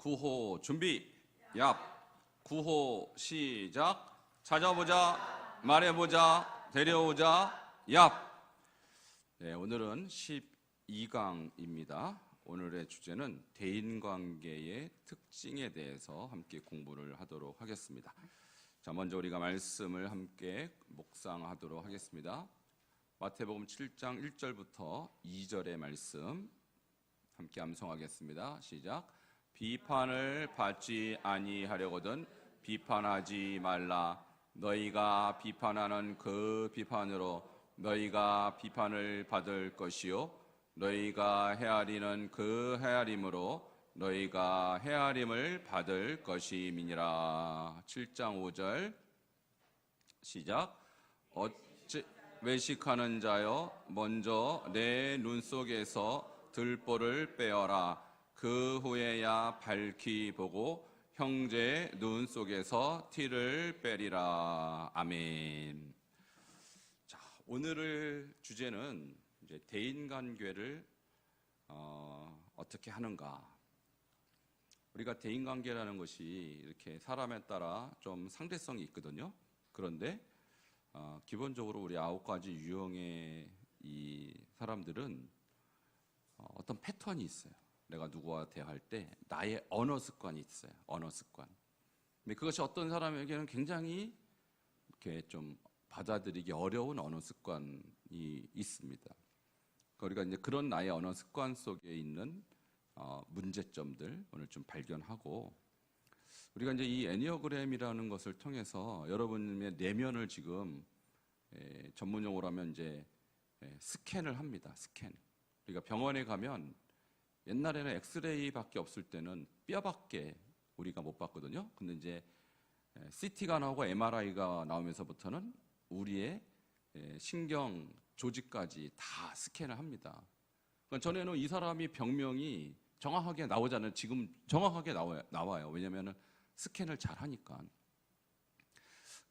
구호 준비. 얍. 구호 시작. 찾아보자, 말해보자, 데려오자. 얍. 네, 오늘은 12강입니다. 오늘의 주제는 대인관계의 특징에 대해서 함께 공부를 하도록 하겠습니다. 자, 먼저 우리가 말씀을 함께 묵상하도록 하겠습니다. 마태복음 7장 1절부터 2절의 말씀 함께 암송하겠습니다. 시작. 비판을 받지 아니하려거든 비판하지 말라. 너희가 비판하는 그 비판으로 너희가 비판을 받을 것이요 너희가 헤아리는 그 헤아림으로 너희가 헤아림을 받을 것임이니라. 7장 5절 시작. 어찌 외식하는 자여 먼저 내 눈 속에서 들보를 빼어라. 그 후에야 밝히 보고 형제의 눈 속에서 티를 빼리라. 아멘. 자, 오늘의 주제는 이제 대인관계를 어떻게 하는가. 우리가 대인관계라는 것이 이렇게 사람에 따라 좀 상대성이 있거든요. 그런데 기본적으로 우리 9가지 유형의 이 사람들은 어떤 패턴이 있어요. 내가 누구와 대화할 때 나의 언어 습관이 있어요. 언어 습관. 근데 그것이 어떤 사람에게는 굉장히 이렇게 좀 받아들이기 어려운 언어 습관이 있습니다. 우리가 이제 그런 나의 언어 습관 속에 있는 문제점들 오늘 좀 발견하고, 우리가 이제 이 애니어그램이라는 것을 통해서 여러분의 내면을 지금 전문용어로 하면 이제 스캔을 합니다. 스캔. 우리가 병원에 가면 옛날에는 엑스레이밖에 없을 때는 뼈밖에 우리가 못 봤거든요. 근데 이제 CT가 나오고 MRI가 나오면서부터는 우리의 신경 조직까지 다 스캔을 합니다. 그러니까 전에는 이 사람이 병명이 정확하게 나오잖아요. 지금 정확하게 나와요. 왜냐하면 스캔을 잘 하니까.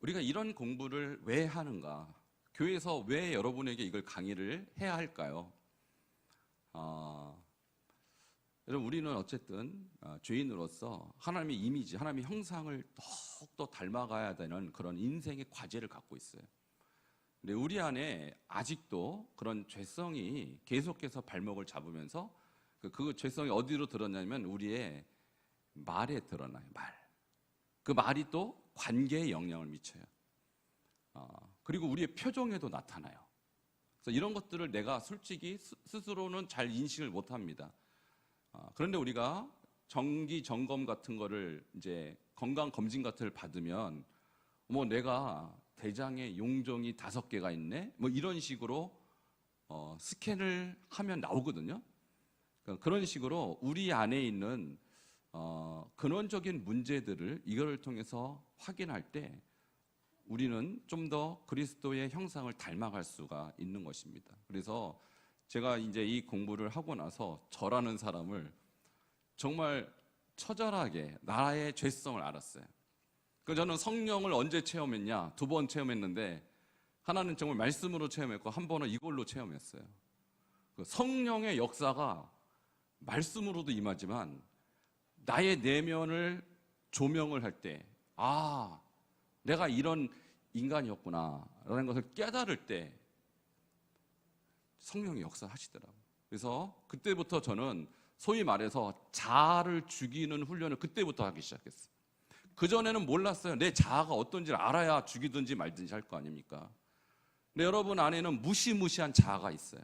우리가 이런 공부를 왜 하는가? 교회에서 왜 여러분에게 이걸 강의를 해야 할까요? 여러분, 우리는 어쨌든 죄인으로서 하나님의 이미지, 하나님의 형상을 더욱더 닮아가야 되는 그런 인생의 과제를 갖고 있어요. 근데 우리 안에 아직도 그런 죄성이 계속해서 발목을 잡으면서 그 죄성이 어디로 드러나냐면 우리의 말에 드러나요. 말. 그 말이 또 관계에 영향을 미쳐요. 그리고 우리의 표정에도 나타나요. 그래서 이런 것들을 내가 솔직히 스스로는 잘 인식을 못합니다. 그런데 우리가 정기 점검 같은 거를 이제 건강 검진 같은 걸 받으면 뭐 내가 대장에 용종이 5개가 있네? 뭐 이런 식으로 스캔을 하면 나오거든요. 그러니까 그런 식으로 우리 안에 있는 근원적인 문제들을 이거를 통해서 확인할 때 우리는 좀 더 그리스도의 형상을 닮아갈 수가 있는 것입니다. 그래서 제가 이제 이 공부를 하고 나서 저라는 사람을 정말 처절하게 나의 죄성을 알았어요. 그래서 저는 성령을 언제 체험했냐? 2번 체험했는데 하나는 정말 말씀으로 체험했고 한 번은 이걸로 체험했어요. 그 성령의 역사가 말씀으로도 임하지만 나의 내면을 조명을 할 때 내가 이런 인간이었구나 라는 것을 깨달을 때 성령이 역사하시더라고요. 그래서 그때부터 저는 소위 말해서 자아를 죽이는 훈련을 그때부터 하기 시작했어요. 그전에는 몰랐어요. 내 자아가 어떤지를 알아야 죽이든지 말든지 할 거 아닙니까? 근데 여러분 안에는 무시무시한 자아가 있어요.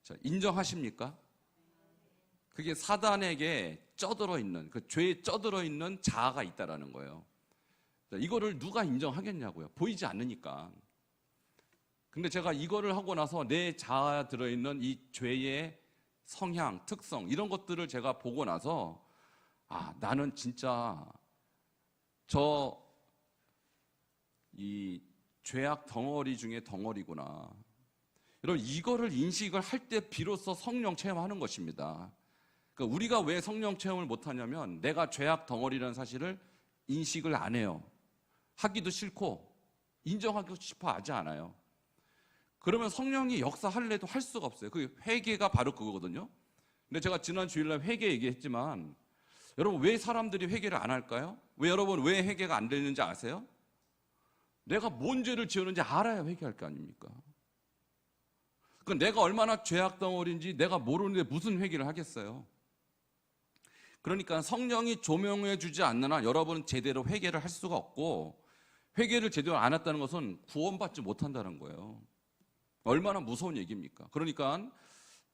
자, 인정하십니까? 그게 사단에게 쩌들어 있는, 그 죄에 쩌들어 있는 자아가 있다라는 거예요. 자, 이거를 누가 인정하겠냐고요. 보이지 않으니까. 근데 제가 이거를 하고 나서 내 자아에 들어있는 이 죄의 성향, 특성 이런 것들을 제가 보고 나서 나는 진짜 이 죄악 덩어리 중에 덩어리구나. 여러분, 이거를 인식을 할 때 비로소 성령 체험하는 것입니다. 그러니까 우리가 왜 성령 체험을 못하냐면 내가 죄악 덩어리라는 사실을 인식을 안 해요. 하기도 싫고 인정하고 싶어 하지 않아요. 그러면 성령이 역사할래도 할 수가 없어요. 그 회개가 바로 그거거든요. 근데 제가 지난 주일날 회개 얘기했지만 여러분, 왜 사람들이 회개를 안 할까요? 여러분 왜 회개가 안 되는지 아세요? 내가 뭔 죄를 지었는지 알아야 회개할 거 아닙니까? 내가 얼마나 죄악 덩어리인지 내가 모르는데 무슨 회개를 하겠어요? 그러니까 성령이 조명해 주지 않는 한 여러분은 제대로 회개를 할 수가 없고, 회개를 제대로 안 했다는 것은 구원받지 못한다는 거예요. 얼마나 무서운 얘기입니까? 그러니까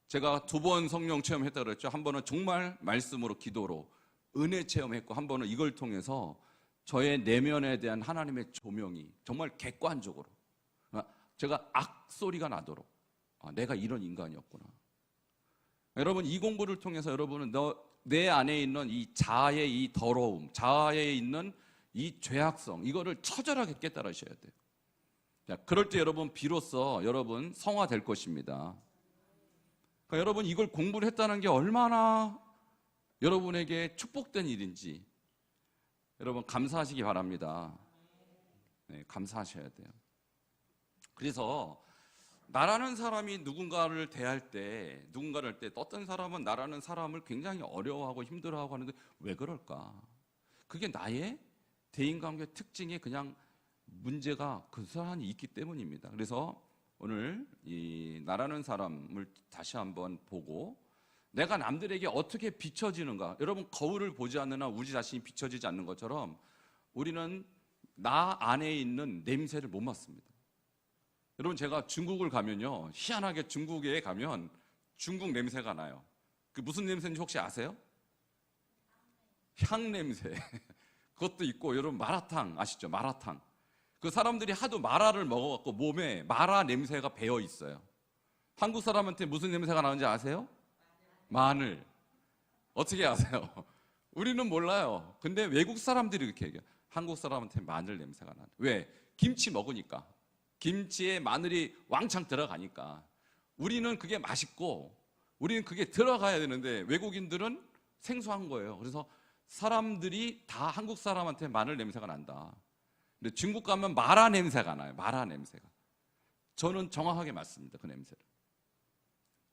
제가 2번 성령 체험했다고 그랬죠. 한 번은 정말 말씀으로, 기도로 은혜 체험했고, 한 번은 이걸 통해서 저의 내면에 대한 하나님의 조명이 정말 객관적으로 제가 악소리가 나도록 내가 이런 인간이었구나. 여러분, 이 공부를 통해서 여러분은 내 안에 있는 이 자아의 이 더러움, 자아에 있는 이 죄악성, 이거를 처절하게 깨달으셔야 돼요. 자, 그럴 때 여러분 비로소 여러분 성화될 것입니다. 그러니까 여러분, 이걸 공부를 했다는 게 얼마나 여러분에게 축복된 일인지 여러분 감사하시기 바랍니다. 네, 감사하셔야 돼요. 그래서 나라는 사람이 누군가를 대할 때, 어떤 사람은 나라는 사람을 굉장히 어려워하고 힘들어하고 하는데 왜 그럴까? 그게 나의 대인관계 특징에 그냥 문제가 그사안이 있기 때문입니다. 그래서 오늘 이 나라는 사람을 다시 한번 보고, 내가 남들에게 어떻게 비춰지는가. 여러분, 거울을 보지 않는 한 우리 자신이 비춰지지 않는 것처럼 우리는 나 안에 있는 냄새를 못 맡습니다. 여러분, 제가 중국을 가면요, 희한하게 중국에 가면 중국 냄새가 나요. 그 무슨 냄새인지 혹시 아세요? 향 냄새. 그것도 있고, 여러분 마라탕 아시죠? 마라탕. 그 사람들이 하도 마라를 먹어갖고 몸에 마라 냄새가 배어 있어요. 한국 사람한테 무슨 냄새가 나는지 아세요? 마늘. 어떻게 아세요? 우리는 몰라요. 근데 외국 사람들이 이렇게 얘기해요. 한국 사람한테 마늘 냄새가 나요. 왜? 김치 먹으니까. 김치에 마늘이 왕창 들어가니까. 우리는 그게 맛있고 우리는 그게 들어가야 되는데 외국인들은 생소한 거예요. 그래서 사람들이 다 한국 사람한테 마늘 냄새가 난다. 근데 중국 가면 마라 냄새가 나요. 마라 냄새가. 저는 정확하게 맞습니다. 그 냄새를.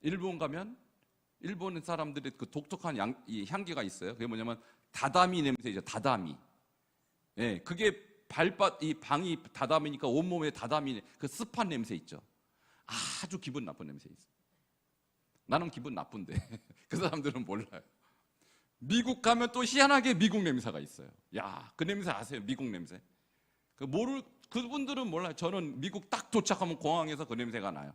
일본 가면 일본 사람들이 그 독특한 이 향기가 있어요. 그게 뭐냐면 다다미 냄새죠. 다다미. 예, 그게 이 방이 다다미니까 온몸에 다다미, 그 습한 냄새 있죠. 아주 기분 나쁜 냄새 있어요. 나는 기분 나쁜데 그 사람들은 몰라요. 미국 가면 또 희한하게 미국 냄새가 있어요. 야, 그 냄새 아세요? 미국 냄새. 그분들은 몰라요. 저는 미국 딱 도착하면 공항에서 그 냄새가 나요.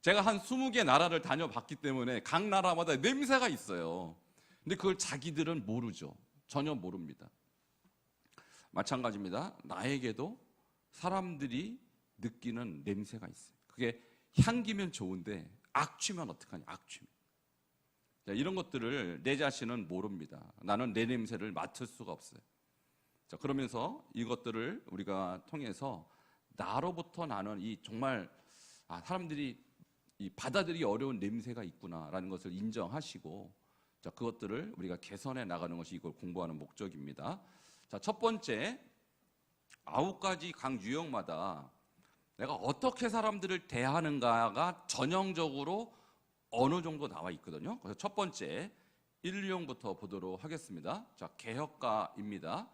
제가 한 20개 나라를 다녀봤기 때문에 각 나라마다 냄새가 있어요. 근데 그걸 자기들은 모르죠. 전혀 모릅니다. 마찬가지입니다. 나에게도 사람들이 느끼는 냄새가 있어요. 그게 향기면 좋은데 악취면 어떡하냐, 악취면. 자, 이런 것들을 내 자신은 모릅니다. 나는 내 냄새를 맡을 수가 없어요. 자, 그러면서 이것들을 우리가 통해서 나로부터 나는 이 정말 사람들이 이 받아들이기 어려운 냄새가 있구나라는 것을 인정하시고, 자, 그것들을 우리가 개선해 나가는 것이 이걸 공부하는 목적입니다. 자, 첫 번째, 9가지 각 유형마다 내가 어떻게 사람들을 대하는가가 전형적으로 어느 정도 나와 있거든요. 그래서 첫 번째 1유형부터 보도록 하겠습니다. 자, 개혁가입니다.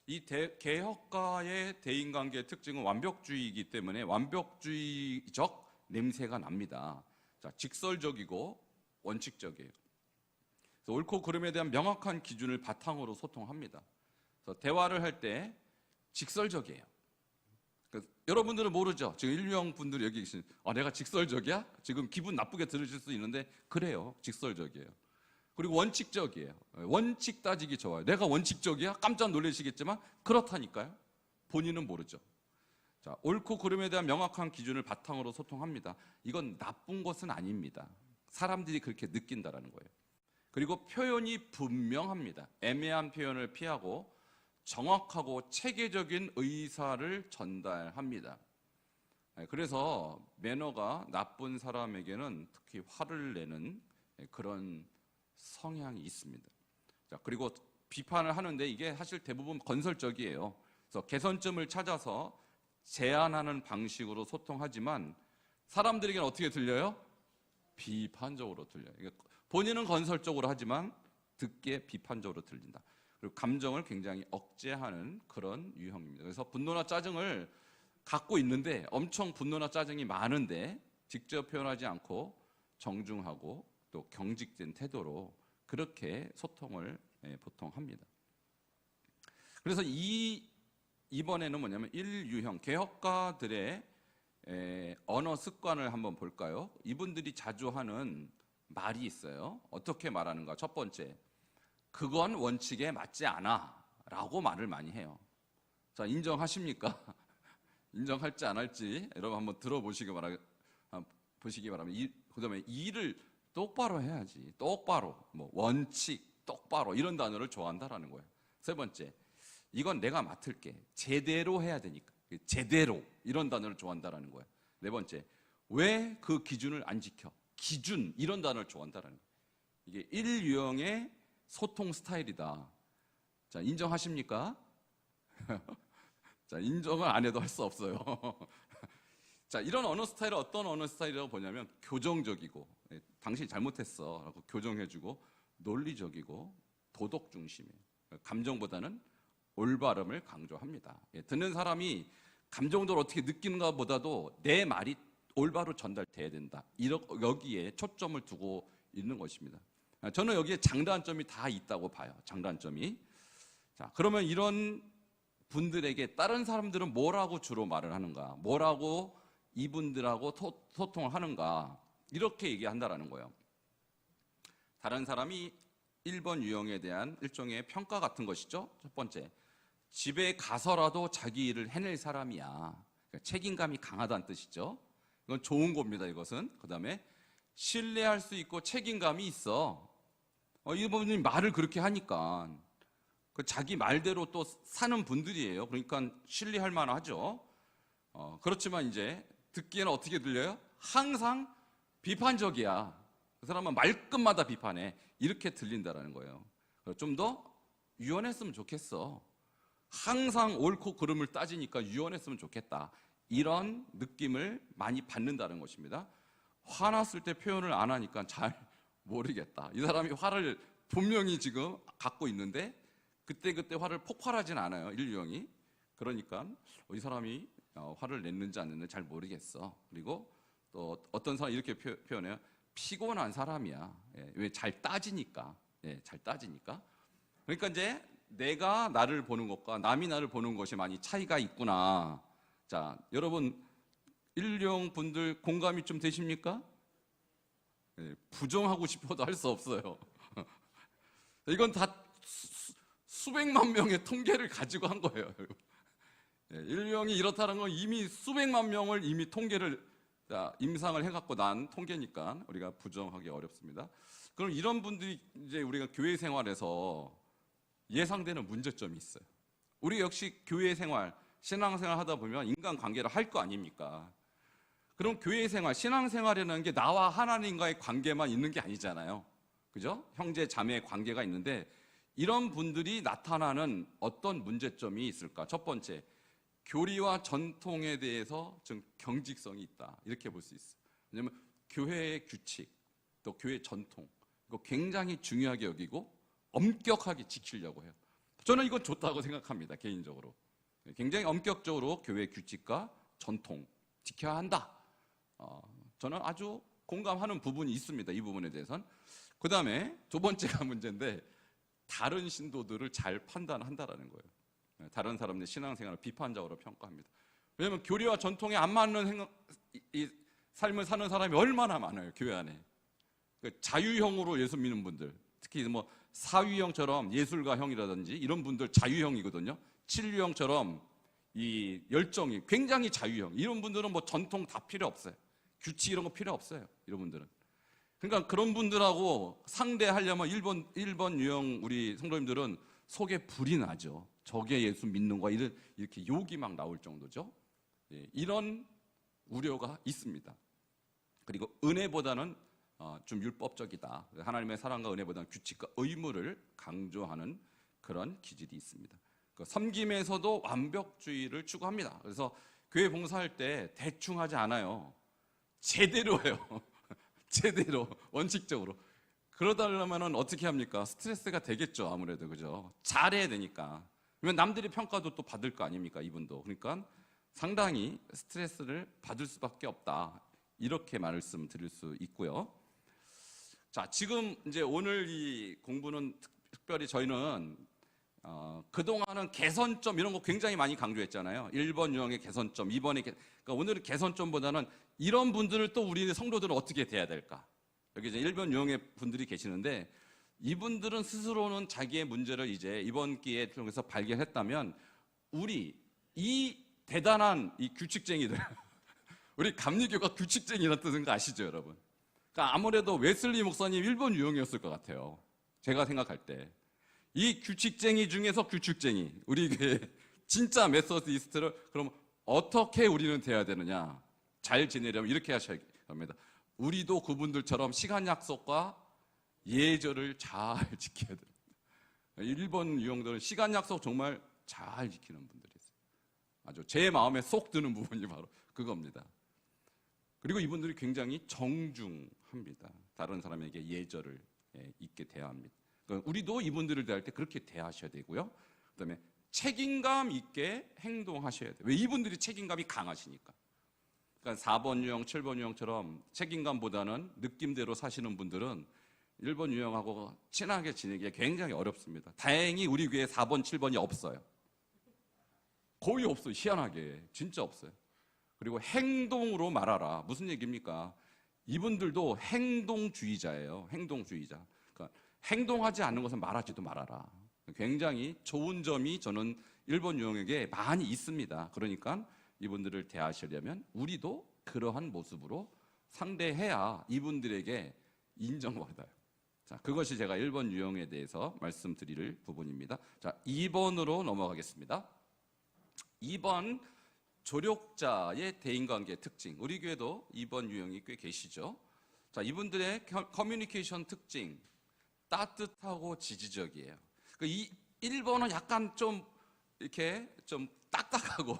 이 개혁가의 대인관계의 특징은 완벽주의이기 때문에 완벽주의적 냄새가 납니다. 자, 직설적이고 원칙적이에요. 그래서 옳고 그름에 대한 명확한 기준을 바탕으로 소통합니다. 그래서 대화를 할 때 직설적이에요. 여러분들은 모르죠. 지금 1유형 분들이 여기 계신, 내가 직설적이야? 지금 기분 나쁘게 들으실 수 있는데 그래요. 직설적이에요. 그리고 원칙적이에요. 원칙 따지기 좋아요. 내가 원칙적이야? 깜짝 놀라시겠지만 그렇다니까요. 본인은 모르죠. 자, 옳고 그름에 대한 명확한 기준을 바탕으로 소통합니다. 이건 나쁜 것은 아닙니다. 사람들이 그렇게 느낀다라는 거예요. 그리고 표현이 분명합니다. 애매한 표현을 피하고 정확하고 체계적인 의사를 전달합니다. 그래서 매너가 나쁜 사람에게는 특히 화를 내는 그런 성향이 있습니다. 자, 그리고 비판을 하는데 이게 사실 대부분 건설적이에요. 그래서 개선점을 찾아서 제안하는 방식으로 소통하지만 사람들에게는 어떻게 들려요? 비판적으로 들려요. 본인은 건설적으로 하지만 듣기에 비판적으로 들린다. 그리고 감정을 굉장히 억제하는 그런 유형입니다. 그래서 분노나 짜증을 갖고 있는데 엄청 분노나 짜증이 많은데 직접 표현하지 않고 정중하고 또 경직된 태도로 그렇게 소통을 보통 합니다. 그래서 이번에는 뭐냐면 1유형 개혁가들의 언어 습관을 한번 볼까요? 이분들이 자주 하는 말이 있어요. 어떻게 말하는가? 첫 번째, 그건 원칙에 맞지 않아 라고 말을 많이 해요. 자, 인정하십니까? 인정할지 안 할지 여러분 한번 들어보시기 바랍니다. 그다음에 일을 똑바로 해야지. 똑바로, 뭐 원칙, 똑바로 이런 단어를 좋아한다라는 거예요. 세 번째, 이건 내가 맡을게. 제대로 해야 되니까. 제대로 이런 단어를 좋아한다라는 거예요. 네 번째, 왜 그 기준을 안 지켜? 기준 이런 단어를 좋아한다라는 거예요. 이게 1유형의 소통 스타일이다. 자, 인정하십니까? 자, 인정을 안 해도 할 수 없어요. 자, 이런 언어 스타일은 어떤 언어 스타일이라고 보냐면 교정적이고, 당신이 잘못했어 라고 교정해주고, 논리적이고 도덕 중심이에요. 감정보다는 올바름을 강조합니다. 듣는 사람이 감정적으로 어떻게 느끼는가 보다도 내 말이 올바로 전달돼야 된다. 여기에 초점을 두고 있는 것입니다. 저는 여기에 장단점이 다 있다고 봐요. 장단점이. 자, 그러면 이런 분들에게 다른 사람들은 뭐라고 주로 말을 하는가? 뭐라고 이분들하고 소통을 하는가? 이렇게 얘기한다라는 거예요. 다른 사람이 1번 유형에 대한 일종의 평가 같은 것이죠. 첫 번째, 집에 가서라도 자기 일을 해낼 사람이야. 그러니까 책임감이 강하다는 뜻이죠. 이건 좋은 겁니다, 이것은. 그 다음에 신뢰할 수 있고 책임감이 있어. 이분이 말을 그렇게 하니까 자기 말대로 또 사는 분들이에요. 그러니까 신뢰할 만하죠. 그렇지만 이제 듣기에는 어떻게 들려요? 항상 비판적이야. 그 사람은 말끝마다 비판해. 이렇게 들린다라는 거예요. 좀 더 유연했으면 좋겠어. 항상 옳고 그름을 따지니까 유연했으면 좋겠다. 이런 느낌을 많이 받는다는 것입니다. 화났을 때 표현을 안 하니까 잘 모르겠다. 이 사람이 화를 분명히 지금 갖고 있는데 그때 화를 폭발하진 않아요. 1유형이. 그러니까 이 사람이 화를 냈는지 안 냈는지 잘 모르겠어. 그리고 또 어떤 사람이 이렇게 표현해요. 피곤한 사람이야. 왜? 잘 따지니까. 잘 따지니까. 그러니까 이제 내가 나를 보는 것과 남이 나를 보는 것이 많이 차이가 있구나. 자, 여러분 1유형 분들 공감이 좀 되십니까? 부정하고 싶어도 할 수 없어요. 이건 다 수백만 명의 통계를 가지고 한 거예요. 1유형이 이렇다는 건 이미 수백만 명을 이미 통계를 임상을 해갖고 난 통계니까 우리가 부정하기 어렵습니다. 그럼 이런 분들이 이제 우리가 교회 생활에서 예상되는 문제점이 있어요. 우리 역시 교회 생활, 신앙생활 하다 보면 인간관계를 할 거 아닙니까? 그럼 교회 생활, 신앙생활이라는 게 나와 하나님과의 관계만 있는 게 아니잖아요. 그죠? 형제, 자매의 관계가 있는데 이런 분들이 나타나는 어떤 문제점이 있을까? 첫 번째, 교리와 전통에 대해서 좀 경직성이 있다. 이렇게 볼 수 있어요. 왜냐하면 교회의 규칙, 또 교회 전통, 이거 굉장히 중요하게 여기고 엄격하게 지키려고 해요. 저는 이건 좋다고 생각합니다. 개인적으로. 굉장히 엄격적으로 교회 규칙과 전통 지켜야 한다. 저는 아주 공감하는 부분이 있습니다. 이 부분에 대해서는. 그 다음에 두 번째가 문제인데 다른 신도들을 잘 판단한다라는 거예요. 다른 사람들의 신앙생활을 비판적으로 평가합니다. 왜냐하면 교리와 전통에 안 맞는 이 삶을 사는 사람이 얼마나 많아요. 교회 안에. 자유형으로 예수 믿는 분들, 특히 뭐 사위형처럼 예술가형이라든지 이런 분들 자유형이거든요. 7유형처럼 이 열정이 굉장히 자유형. 이런 분들은 뭐 전통 다 필요 없어요. 규칙 이런 거 필요 없어요. 이런 분들은. 그러니까 그런 분들하고 상대하려면 1번 유형 우리 성도님들은 속에 불이 나죠. 저게 예수 믿는 거야. 이렇게 욕이 막 나올 정도죠. 이런 우려가 있습니다. 그리고 은혜보다는 좀 율법적이다. 하나님의 사랑과 은혜보다는 규칙과 의무를 강조하는 그런 기질이 있습니다. 섬김에서도 완벽주의를 추구합니다. 그래서 교회 봉사할 때 대충 하지 않아요. 제대로 해요. 제대로, 원칙적으로. 그러다려면은 어떻게 합니까? 스트레스가 되겠죠, 아무래도. 그죠? 잘해야 되니까. 그러면 남들이 평가도 또 받을 거 아닙니까, 이분도. 그러니까 상당히 스트레스를 받을 수밖에 없다. 이렇게 말씀드릴 수 있고요. 자, 지금 이제 오늘 이 공부는 특별히 저희는 그동안은 개선점 이런 거 굉장히 많이 강조했잖아요. 1번 유형의 개선점, 2번의 그러니까 오늘은 개선점보다는 이런 분들을 또 우리 성도들은 어떻게 돼야 될까? 여기 이제 1번 유형의 분들이 계시는데 이분들은 스스로는 자기의 문제를 이제 이번 기회에 통해서 발견했다면 우리 이 대단한 이 규칙쟁이들 우리 감리교가 규칙쟁이라는 뜻인 거 아시죠, 여러분? 그러니까 아무래도 웨슬리 목사님 1번 유형이었을 것 같아요. 제가 생각할 때. 이 규칙쟁이 중에서 규칙쟁이, 우리 교회 진짜 메소디스트를 그럼 어떻게 우리는 돼야 되느냐? 잘 지내려면 이렇게 하셔야 합니다. 우리도 그분들처럼 시간 약속과 예절을 잘 지켜야 돼요. 1번 유형들은 시간 약속 정말 잘 지키는 분들이 있어요. 아주 제 마음에 쏙 드는 부분이 바로 그겁니다. 그리고 이분들이 굉장히 정중합니다. 다른 사람에게 예절을 있게 대해야 합니다. 그러니까 우리도 이분들을 대할 때 그렇게 대하셔야 되고요. 그다음에 책임감 있게 행동하셔야 돼요. 왜? 이분들이 책임감이 강하시니까. 그러니까 4번 유형, 7번 유형처럼 책임감보다는 느낌대로 사시는 분들은 1번 유형하고 친하게 지내기가 굉장히 어렵습니다. 다행히 우리 교회에 4번, 7번이 없어요. 거의 없어요. 희한하게. 진짜 없어요. 그리고 행동으로 말하라. 무슨 얘기입니까? 이분들도 행동주의자예요. 행동주의자. 그러니까 행동하지 않는 것은 말하지도 말아라. 굉장히 좋은 점이 저는 1번 유형에게 많이 있습니다. 그러니까 이분들을 대하시려면 우리도 그러한 모습으로 상대해야 이분들에게 인정받아요. 자, 그것이 제가 1번 유형에 대해서 말씀드릴 부분입니다. 자, 2번으로 넘어가겠습니다. 2번 조력자의 대인관계 특징. 우리 교회도 2번 유형이 꽤 계시죠. 자, 이분들의 커뮤니케이션 특징. 따뜻하고 지지적이에요. 이 1번은 약간 좀 이렇게 좀 딱딱하고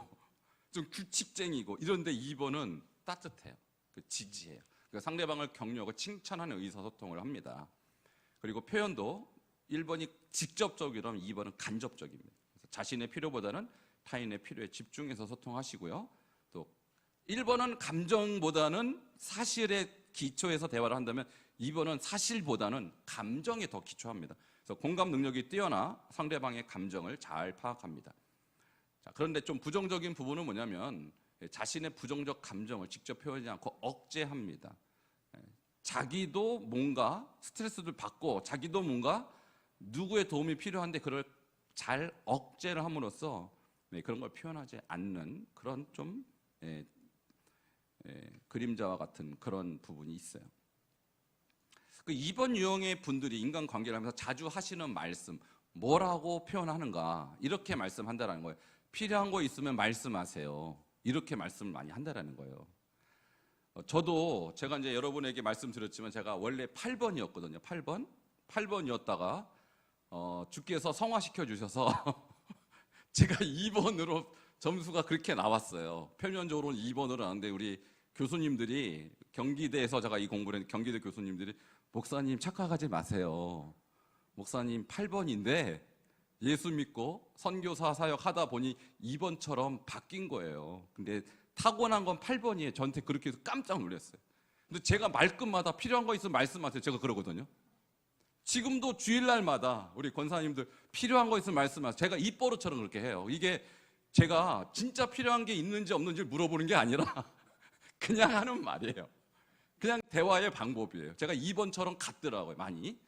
좀 규칙쟁이고 이런데 2번은 따뜻해요. 지지해요. 상대방을 격려하고 칭찬하는 의사소통을 합니다. 그리고 표현도 1번이 직접적이라면 2번은 간접적입니다. 그래서 자신의 필요보다는 타인의 필요에 집중해서 소통하시고요. 또 1번은 감정보다는 사실에 기초해서 대화를 한다면 2번은 사실보다는 감정에 더 기초합니다. 그래서 공감 능력이 뛰어나 상대방의 감정을 잘 파악합니다. 자, 그런데 좀 부정적인 부분은 뭐냐면 자신의 부정적 감정을 직접 표현하지 않고 억제합니다. 자기도 뭔가 스트레스를 받고 자기도 뭔가 누구의 도움이 필요한데 그걸 잘 억제를 함으로써 그런 걸 표현하지 않는 그런 좀 그림자와 같은 그런 부분이 있어요. 그 2번 유형의 분들이 인간관계를 하면서 자주 하시는 말씀, 뭐라고 표현하는가 이렇게 말씀한다는 거예요. 필요한 거 있으면 말씀하세요. 이렇게 말씀을 많이 한다는 거예요. 저도 제가 이제 여러분에게 말씀드렸지만 제가 원래 8번이었거든요. 8번이었다가 주께서 성화시켜 주셔서 제가 2번으로 점수가 그렇게 나왔어요. 표면적으로는 2번으로 나왔는데 우리 교수님들이 경기대에서 제가 이 공부를 했는데 경기대 교수님들이 목사님 착각하지 마세요. 목사님 8번인데 예수 믿고 선교사 사역 하다 보니 2번처럼 바뀐 거예요. 근데 타고난 건 8번이에요. 저한테 그렇게 해서 깜짝 놀랐어요. 근데 제가 말끝마다 필요한 거 있으면 말씀하세요. 제가 그러거든요. 지금도 주일날마다 우리 권사님들 필요한 거 있으면 말씀하세요. 제가 입버릇처럼 그렇게 해요. 이게 제가 진짜 필요한 게 있는지 없는지 물어보는 게 아니라 그냥 하는 말이에요. 그냥 대화의 방법이에요. 제가 2번처럼 같더라고요. 많이.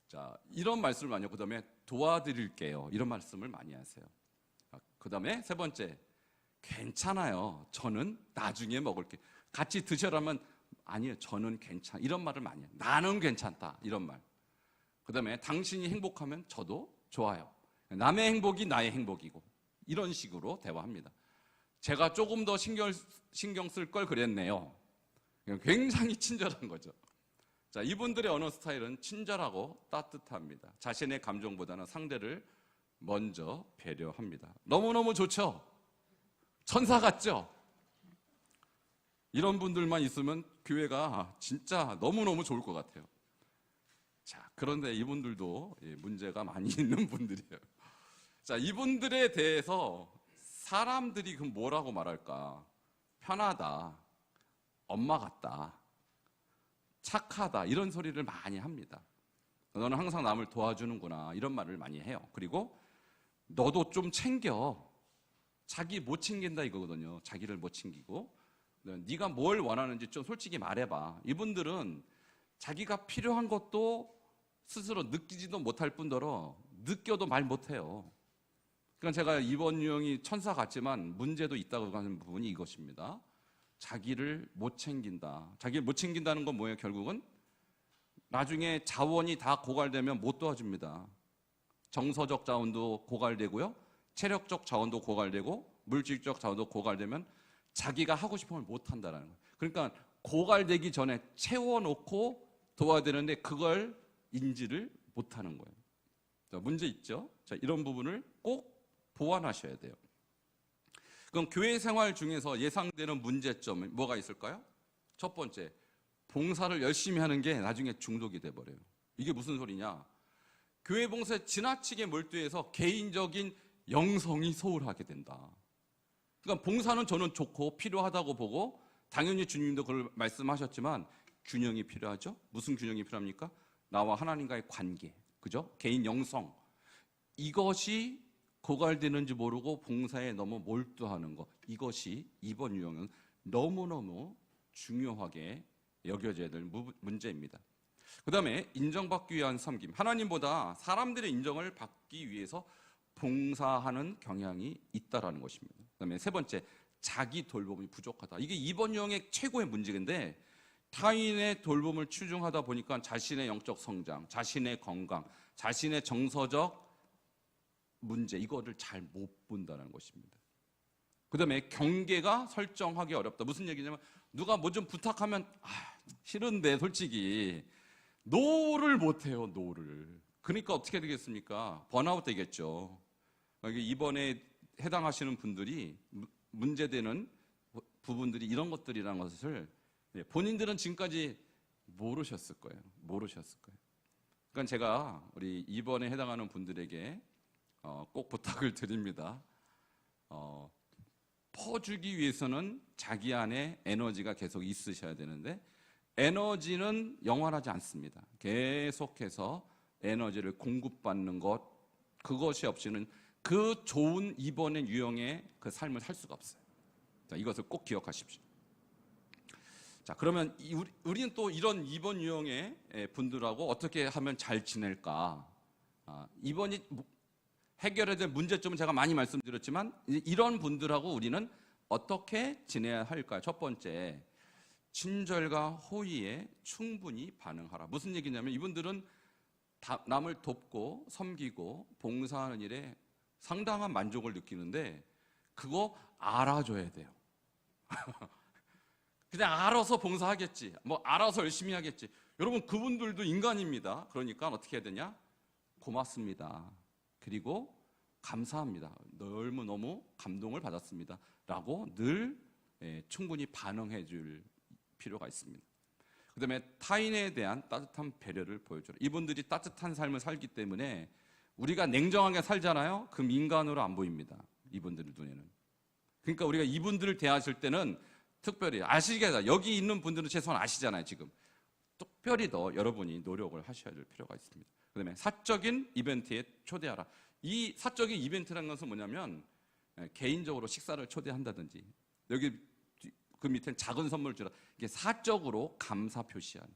자, 이런 말씀을 많이 하고 그다음에 도와드릴게요. 이런 말씀을 많이 하세요. 그다음에 세 번째, 괜찮아요. 저는 나중에 먹을게. 같이 드셔라면 아니요. 저는 괜찮아. 이런 말을 많이 해요. 나는 괜찮다. 이런 말. 그다음에 당신이 행복하면 저도 좋아요. 남의 행복이 나의 행복이고 이런 식으로 대화합니다. 제가 조금 더 신경 쓸 걸 그랬네요. 굉장히 친절한 거죠. 자, 이분들의 언어 스타일은 친절하고 따뜻합니다. 자신의 감정보다는 상대를 먼저 배려합니다. 너무너무 좋죠? 천사 같죠? 이런 분들만 있으면 교회가 진짜 너무너무 좋을 것 같아요. 자, 그런데 이분들도 문제가 많이 있는 분들이에요. 자, 이분들에 대해서 사람들이 그럼 뭐라고 말할까? 편하다, 엄마 같다, 착하다, 이런 소리를 많이 합니다. 너는 항상 남을 도와주는구나, 이런 말을 많이 해요. 그리고 너도 좀 챙겨. 자기 못 챙긴다 이거거든요. 자기를 못 챙기고 네가 뭘 원하는지 좀 솔직히 말해봐. 이분들은 자기가 필요한 것도 스스로 느끼지도 못할 뿐더러 느껴도 말 못해요. 그러니까 제가 이번 유형이 천사 같지만 문제도 있다고 하는 부분이 이것입니다. 자기를 못 챙긴다. 자기를 못 챙긴다는 건 뭐예요? 결국은 나중에 자원이 다 고갈되면 못 도와줍니다. 정서적 자원도 고갈되고요, 체력적 자원도 고갈되고, 물질적 자원도 고갈되면 자기가 하고 싶은 걸 못 한다는 거예요. 그러니까 고갈되기 전에 채워놓고 도와야 되는데 그걸 인지를 못 하는 거예요. 자, 문제 있죠? 자, 이런 부분을 꼭 보완하셔야 돼요. 그럼 교회 생활 중에서 예상되는 문제점은 뭐가 있을까요? 첫 번째, 봉사를 열심히 하는 게 나중에 중독이 돼버려요. 이게 무슨 소리냐? 교회 봉사에 지나치게 몰두해서 개인적인 영성이 소홀하게 된다. 그러니까 봉사는 저는 좋고 필요하다고 보고, 당연히 주님도 그걸 말씀하셨지만 균형이 필요하죠. 무슨 균형이 필요합니까? 나와 하나님과의 관계, 그죠? 개인 영성, 이것이 고갈되는지 모르고 봉사에 너무 몰두하는 것, 이것이 이번 유형은 너무너무 중요하게 여겨져야 될 문제입니다. 그 다음에 인정받기 위한 섬김. 하나님보다 사람들의 인정을 받기 위해서 봉사하는 경향이 있다라는 것입니다. 그 다음에 세 번째, 자기 돌봄이 부족하다. 이게 이번 유형의 최고의 문제인데, 타인의 돌봄을 치중하다 보니까 자신의 영적 성장, 자신의 건강, 자신의 정서적 문제, 이거를 잘 못 본다는 것입니다. 그 다음에 경계가 설정하기 어렵다. 무슨 얘기냐면, 누가 뭐 좀 부탁하면 싫은데 솔직히 노를 못해요. 노를. 그러니까 어떻게 되겠습니까? 번아웃 되겠죠. 이번에 해당하시는 분들이 문제되는 부분들이 이런 것들이라는 것을 본인들은 지금까지 모르셨을 거예요. 그러니까 제가 우리 이번에 해당하는 분들에게 꼭 부탁을 드립니다. 퍼주기 위해서는 자기 안에 에너지가 계속 있으셔야 되는데, 에너지는 영원하지 않습니다. 계속해서 에너지를 공급받는 것, 그것이 없이는 그 좋은 이번의 유형의 그 삶을 살 수가 없어요. 자, 이것을 꼭 기억하십시오. 자, 그러면 우리는 또 이런 이번 유형의 분들하고 어떻게 하면 잘 지낼까? 이번이 해결해야 될 문제점은 제가 많이 말씀드렸지만, 이런 분들하고 우리는 어떻게 지내야 할까요? 첫 번째, 친절과 호의에 충분히 반응하라. 무슨 얘기냐면, 이분들은 남을 돕고 섬기고 봉사하는 일에 상당한 만족을 느끼는데 그거 알아줘야 돼요. 그냥 알아서 봉사하겠지, 뭐 알아서 열심히 하겠지. 여러분, 그분들도 인간입니다. 그러니까 어떻게 해야 되냐? 고맙습니다. 그리고 감사합니다. 너무 감동을 받았습니다. 라고 늘 충분히 반응해 줄 필요가 있습니다. 그 다음에 타인에 대한 따뜻한 배려를 보여줘라. 이분들이 따뜻한 삶을 살기 때문에 우리가 냉정하게 살잖아요. 그 민간으로 안 보입니다. 이분들 눈에는. 그러니까 우리가 이분들을 대하실 때는 특별히 아시겠다. 여기 있는 분들은 최소한 아시잖아요. 지금 특별히 더 여러분이 노력을 하셔야 될 필요가 있습니다. 그 다음에 사적인 이벤트에 초대하라. 이 사적인 이벤트라는 것은 뭐냐면, 개인적으로 식사를 초대한다든지, 여기 그 밑에는 작은 선물을 주라. 이게 사적으로 감사 표시하는.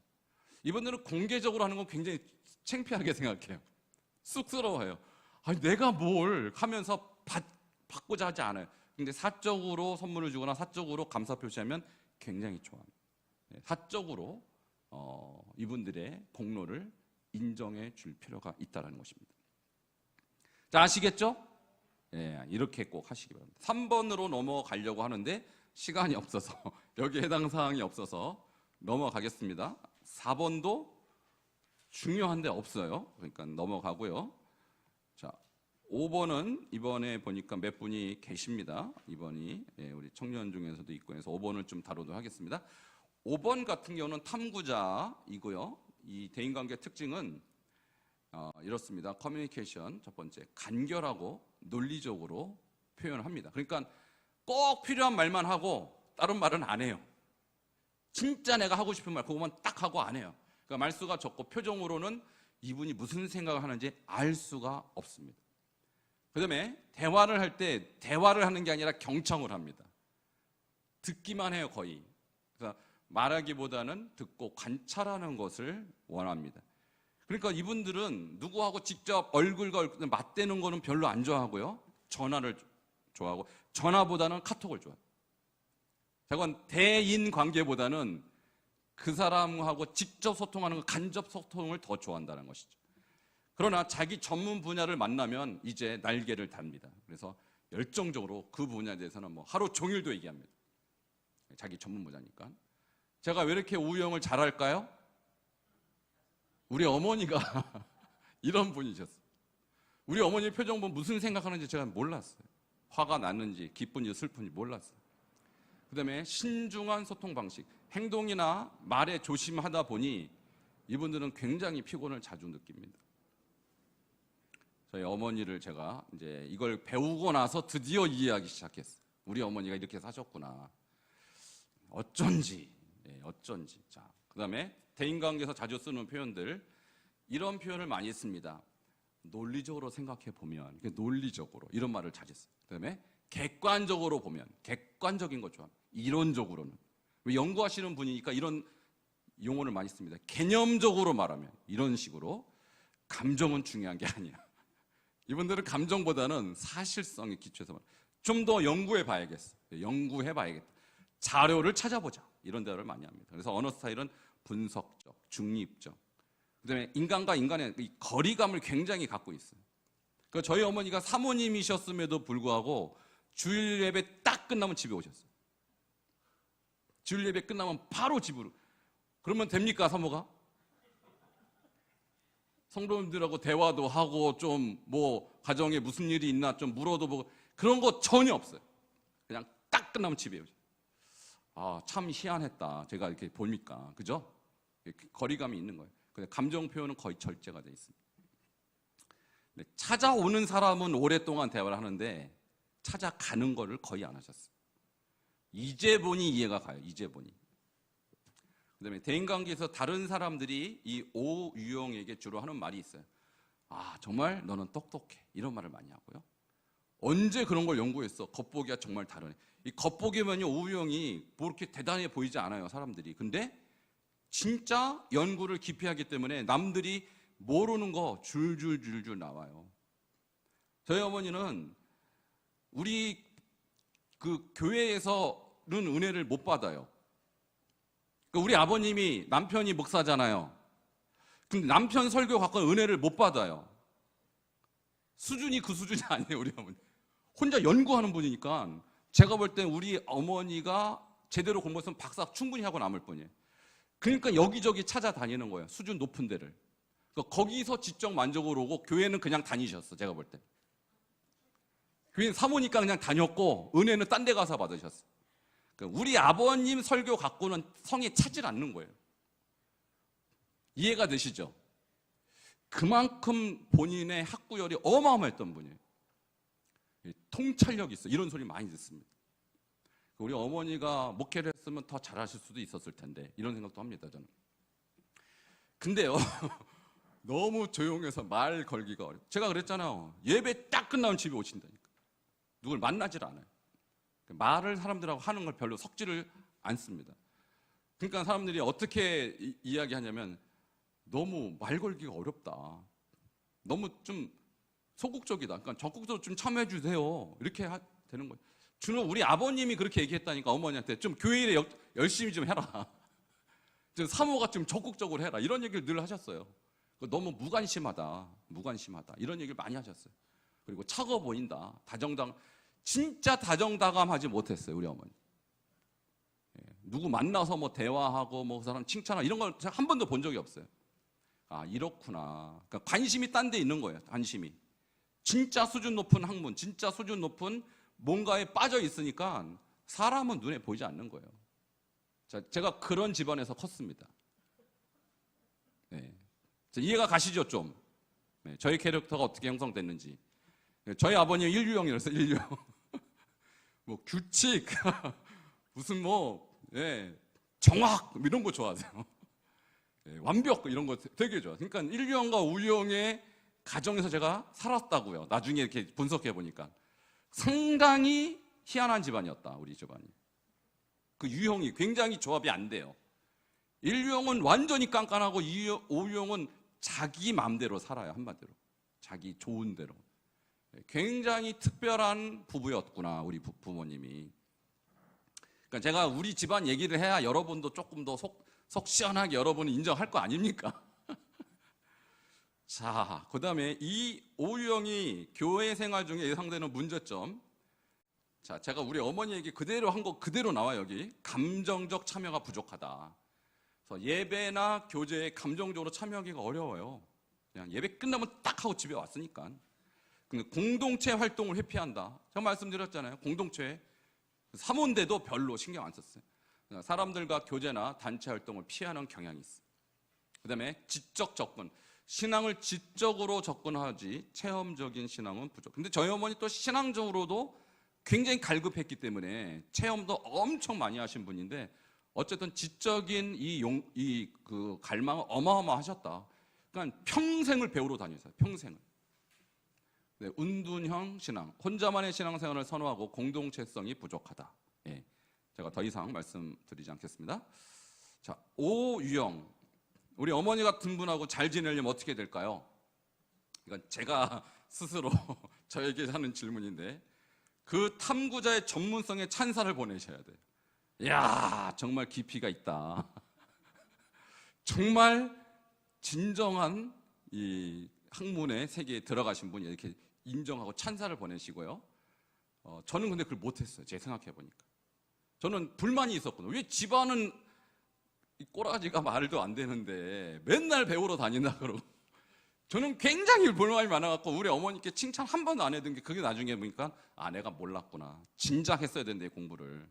이분들은 공개적으로 하는 건 굉장히 창피하게 생각해요. 쑥스러워해요. 아니, 내가 뭘 하면서 받고자 하지 않아요. 근데 사적으로 선물을 주거나 사적으로 감사 표시하면 굉장히 좋아합니다. 사적으로 이분들의 공로를 인정해 줄 필요가 있다는 것입니다. 자, 아시겠죠? 이렇게 꼭 하시기 바랍니다. 3번으로 넘어가려고 하는데 시간이 없어서 여기 해당 사항이 없어서 넘어가겠습니다. 4번도 중요한데 없어요. 그러니까 넘어가고요. 자, 5번은 이번에 보니까 몇 분이 계십니다. 이번이 우리 청년 중에서도 있고 해서 5번을 좀 다루도록 하겠습니다. 5번 같은 경우는 탐구자이고요. 이 대인관계 특징은 이렇습니다. 커뮤니케이션 첫 번째, 간결하고 논리적으로 표현을 합니다. 그러니까 꼭 필요한 말만 하고 다른 말은 안 해요. 진짜 내가 하고 싶은 말 그것만 딱 하고 안 해요. 그러니까 말수가 적고 표정으로는 이분이 무슨 생각을 하는지 알 수가 없습니다. 그 다음에 대화를 할 때 대화를 하는 게 아니라 경청을 합니다. 듣기만 해요, 거의. 그래서 말하기보다는 듣고 관찰하는 것을 원합니다. 그러니까 이분들은 누구하고 직접 얼굴과 얼굴 맞대는 거는 별로 안 좋아하고요. 전화를 좋아하고 전화보다는 카톡을 좋아해요. 저건 대인 관계보다는 그 사람하고 직접 소통하는 거, 간접 소통을 더 좋아한다는 것이죠. 그러나 자기 전문 분야를 만나면 이제 날개를 답니다. 그래서 열정적으로 그 분야에 대해서는 뭐 하루 종일도 얘기합니다. 자기 전문 분야니까. 제가 왜 이렇게 우영을 잘할까요? 우리 어머니가 이런 분이셨어요. 우리 어머니 표정 보면 무슨 생각하는지 제가 몰랐어요. 화가 났는지 기쁜지 슬픈지 몰랐어요. 그 다음에 신중한 소통 방식, 행동이나 말에 조심하다 보니 이분들은 굉장히 피곤을 자주 느낍니다. 저희 어머니를 제가 이제 이걸 배우고 나서 드디어 이해하기 시작했어요. 우리 어머니가 이렇게 사셨구나. 어쩐지. 자, 그 다음에 대인관계에서 자주 쓰는 표현들, 이런 표현을 많이 씁니다. 논리적으로 생각해 보면, 논리적으로 이런 말을 자주 써요. 그 다음에 객관적으로 보면, 객관적인 것 좋아합니다. 이론적으로는, 연구하시는 분이니까 이런 용어를 많이 씁니다. 개념적으로 말하면 이런 식으로. 감정은 중요한 게 아니야. 이분들은 감정보다는 사실성에 기초해서 좀 더 연구해 봐야겠어. 연구해 봐야겠다. 자료를 찾아보자. 이런 대화를 많이 합니다. 그래서 언어 스타일은 분석적, 중립적. 그다음에 인간과 인간의 이 거리감을 굉장히 갖고 있어요. 그러니까 저희 어머니가 사모님이셨음에도 불구하고 주일 예배 딱 끝나면 집에 오셨어요. 주일 예배 끝나면 바로 집으로. 그러면 됩니까, 사모가? 성도님들하고 대화도 하고 좀 뭐 가정에 무슨 일이 있나 좀 물어도 보고 그런 거 전혀 없어요. 그냥 딱 끝나면 집에 오죠. 아, 참 희한했다. 제가 이렇게 보니까. 그죠? 거리감이 있는 거예요. 근데 감정 표현은 거의 절제가 돼 있습니다. 찾아오는 사람은 오랫동안 대화를 하는데 찾아가는 거를 거의 안 하셨어요. 이제 보니 이해가 가요. 이제 보니. 그다음에 대인관계에서 다른 사람들이 이 오유영에게 주로 하는 말이 있어요. 아, 정말 너는 똑똑해. 이런 말을 많이 하고요. 언제 그런 걸 연구했어? 겉보기가 정말 다르네. 이 겉보기면요, 오유영이 뭐 이렇게 대단해 보이지 않아요, 사람들이. 근데 진짜 연구를 깊이 하기 때문에 남들이 모르는 거 줄줄줄줄 나와요. 저희 어머니는 우리 그 교회에서는 은혜를 못 받아요. 우리 아버님이 남편이 목사잖아요. 근데 남편 설교 갖고는 은혜를 못 받아요. 수준이 그 수준이 아니에요, 우리 어머니. 혼자 연구하는 분이니까 제가 볼 땐 우리 어머니가 제대로 공부했으면 박사 충분히 하고 남을 뿐이에요. 그러니까 여기저기 찾아다니는 거예요, 수준 높은 데를. 그러니까 거기서 지적 만족으로 오고 교회는 그냥 다니셨어, 제가 볼 때. 교회는 사모니까 그냥 다녔고 은혜는 딴 데 가서 받으셨어. 우리 아버님 설교 갖고는 성에 차질 않는 거예요. 이해가 되시죠? 그만큼 본인의 학구열이 어마어마했던 분이에요. 통찰력이 있어. 이런 소리 많이 듣습니다. 우리 어머니가 목회를 했으면 더 잘하실 수도 있었을 텐데 이런 생각도 합니다, 저는. 근데요, 너무 조용해서 말 걸기가 어려워요. 제가 그랬잖아요. 예배 딱 끝나면 집에 오신다니까. 누굴 만나질 않아요. 말을 사람들하고 하는 걸 별로 섞지를 않습니다. 그러니까 사람들이 어떻게 이야기하냐면 너무 말 걸기가 어렵다. 너무 좀 소극적이다. 그러니까 적극적으로 좀 참여해 주세요. 이렇게 되는 거예요. 주는 우리 아버님이 그렇게 얘기했다니까 어머니한테 좀 교회 일에 열심히 좀 해라. 좀 사모가 좀 적극적으로 해라. 이런 얘기를 늘 하셨어요. 너무 무관심하다. 이런 얘기를 많이 하셨어요. 그리고 차가워 보인다. 진짜 다정다감하지 못했어요, 우리 어머니. 누구 만나서 뭐 대화하고 뭐 그 사람 칭찬하고 이런 걸 제가 한 번도 본 적이 없어요. 아, 이렇구나. 그러니까 관심이 딴 데 있는 거예요, 관심이. 진짜 수준 높은 학문, 진짜 수준 높은 뭔가에 빠져 있으니까 사람은 눈에 보이지 않는 거예요. 자, 제가 그런 집안에서 컸습니다. 네. 이해가 가시죠 좀? 네. 저희 캐릭터가 어떻게 형성됐는지. 저희 아버님 인류형이라서 인류형. 뭐 규칙, 무슨 뭐 정확 이런 거 좋아하세요. 완벽 이런 거 되게 좋아. 그러니까 인류형과 우유형의 가정에서 제가 살았다고요. 나중에 이렇게 분석해 보니까 상당히 희한한 집안이었다, 우리 집안이. 그 유형이 굉장히 조합이 안 돼요. 인류형은 완전히 깐깐하고 우유형은 자기 마음대로 살아요. 한마디로 자기 좋은 대로. 굉장히 특별한 부부였구나, 우리 부모님이. 그러니까 제가 우리 집안 얘기를 해야 여러분도 조금 더 속 시원하게 여러분은 인정할 거 아닙니까? 자, 그 다음에 이 오유형이 교회 생활 중에 예상되는 문제점. 자, 제가 우리 어머니 얘기 그대로 한 거 그대로 나와. 여기 감정적 참여가 부족하다. 그래서 예배나 교제에 감정적으로 참여하기가 어려워요. 그냥 예배 끝나면 딱 하고 집에 왔으니까. 근데 공동체 활동을 회피한다. 제가 말씀드렸잖아요. 공동체 사모인데도 별로 신경 안 썼어요. 사람들과 교제나 단체 활동을 피하는 경향이 있어요. 그 다음에 지적 접근. 신앙을 지적으로 접근하지 체험적인 신앙은 부족. 근데 저희 어머니 또 신앙적으로도 굉장히 갈급했기 때문에 체험도 엄청 많이 하신 분인데 어쨌든 지적인 그 갈망은 어마어마하셨다. 그러니까 평생을 배우러 다녔어요. 평생을. 네, 운둔형 신앙. 혼자만의 신앙생활을 선호하고 공동체성이 부족하다. 예, 제가 더 이상 말씀드리지 않겠습니다. 자, 오유형. 우리 어머니 같은 분하고 잘 지내려면 어떻게 될까요? 이건 제가 스스로 저에게 하는 질문인데 그 탐구자의 전문성에 찬사를 보내셔야 돼요. 이야, 정말 깊이가 있다. 정말 진정한 이 학문의 세계에 들어가신 분이 이렇게 인정하고 찬사를 보내시고요. 저는 근데 그걸 못했어요. 제가 생각해 보니까. 저는 불만이 있었거든요. 왜 집안은 이 꼬라지가 말도 안 되는데 맨날 배우러 다닌다 그러고. 저는 굉장히 불만이 많아갖고 우리 어머니께 칭찬 한 번도 안 해둔 게 그게 나중에 보니까 내가 몰랐구나. 진작 했어야 된대, 공부를.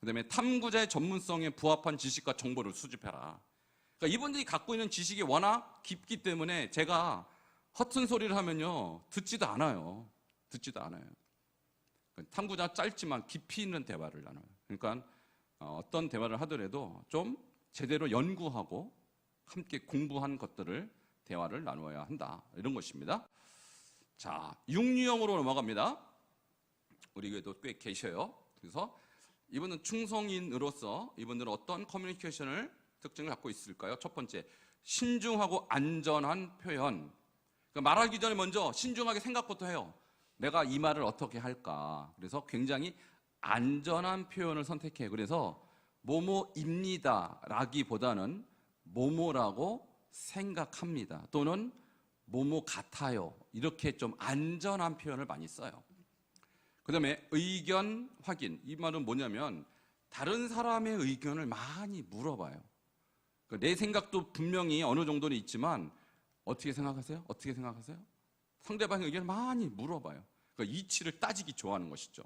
그 다음에 탐구자의 전문성에 부합한 지식과 정보를 수집해라. 그러니까 이분들이 갖고 있는 지식이 워낙 깊기 때문에 제가 허튼 소리를 하면요 듣지도 않아요. 듣지도 않아요. 탐구자 짧지만 깊이 있는 대화를 나눠요. 그러니까 어떤 대화를 하더라도 좀 제대로 연구하고 함께 공부한 것들을 대화를 나누어야 한다. 이런 것입니다. 자, 육류형으로 넘어갑니다. 우리 교회도 꽤 계셔요. 그래서 이분은 충성인으로서 이분들은 어떤 커뮤니케이션을 특징을 갖고 있을까요? 첫 번째, 신중하고 안전한 표현. 그러니까 말하기 전에 먼저 신중하게 생각부터 해요. 내가 이 말을 어떻게 할까? 그래서 굉장히 안전한 표현을 선택해요. 그래서 뭐뭐입니다 라기보다는 뭐뭐라고 생각합니다. 또는 뭐뭐 같아요. 이렇게 좀 안전한 표현을 많이 써요. 그 다음에 의견 확인. 이 말은 뭐냐면 다른 사람의 의견을 많이 물어봐요. 내 생각도 분명히 어느 정도는 있지만 어떻게 생각하세요? 어떻게 생각하세요? 상대방의 의견을 많이 물어봐요. 그러니까 이치를 따지기 좋아하는 것이죠.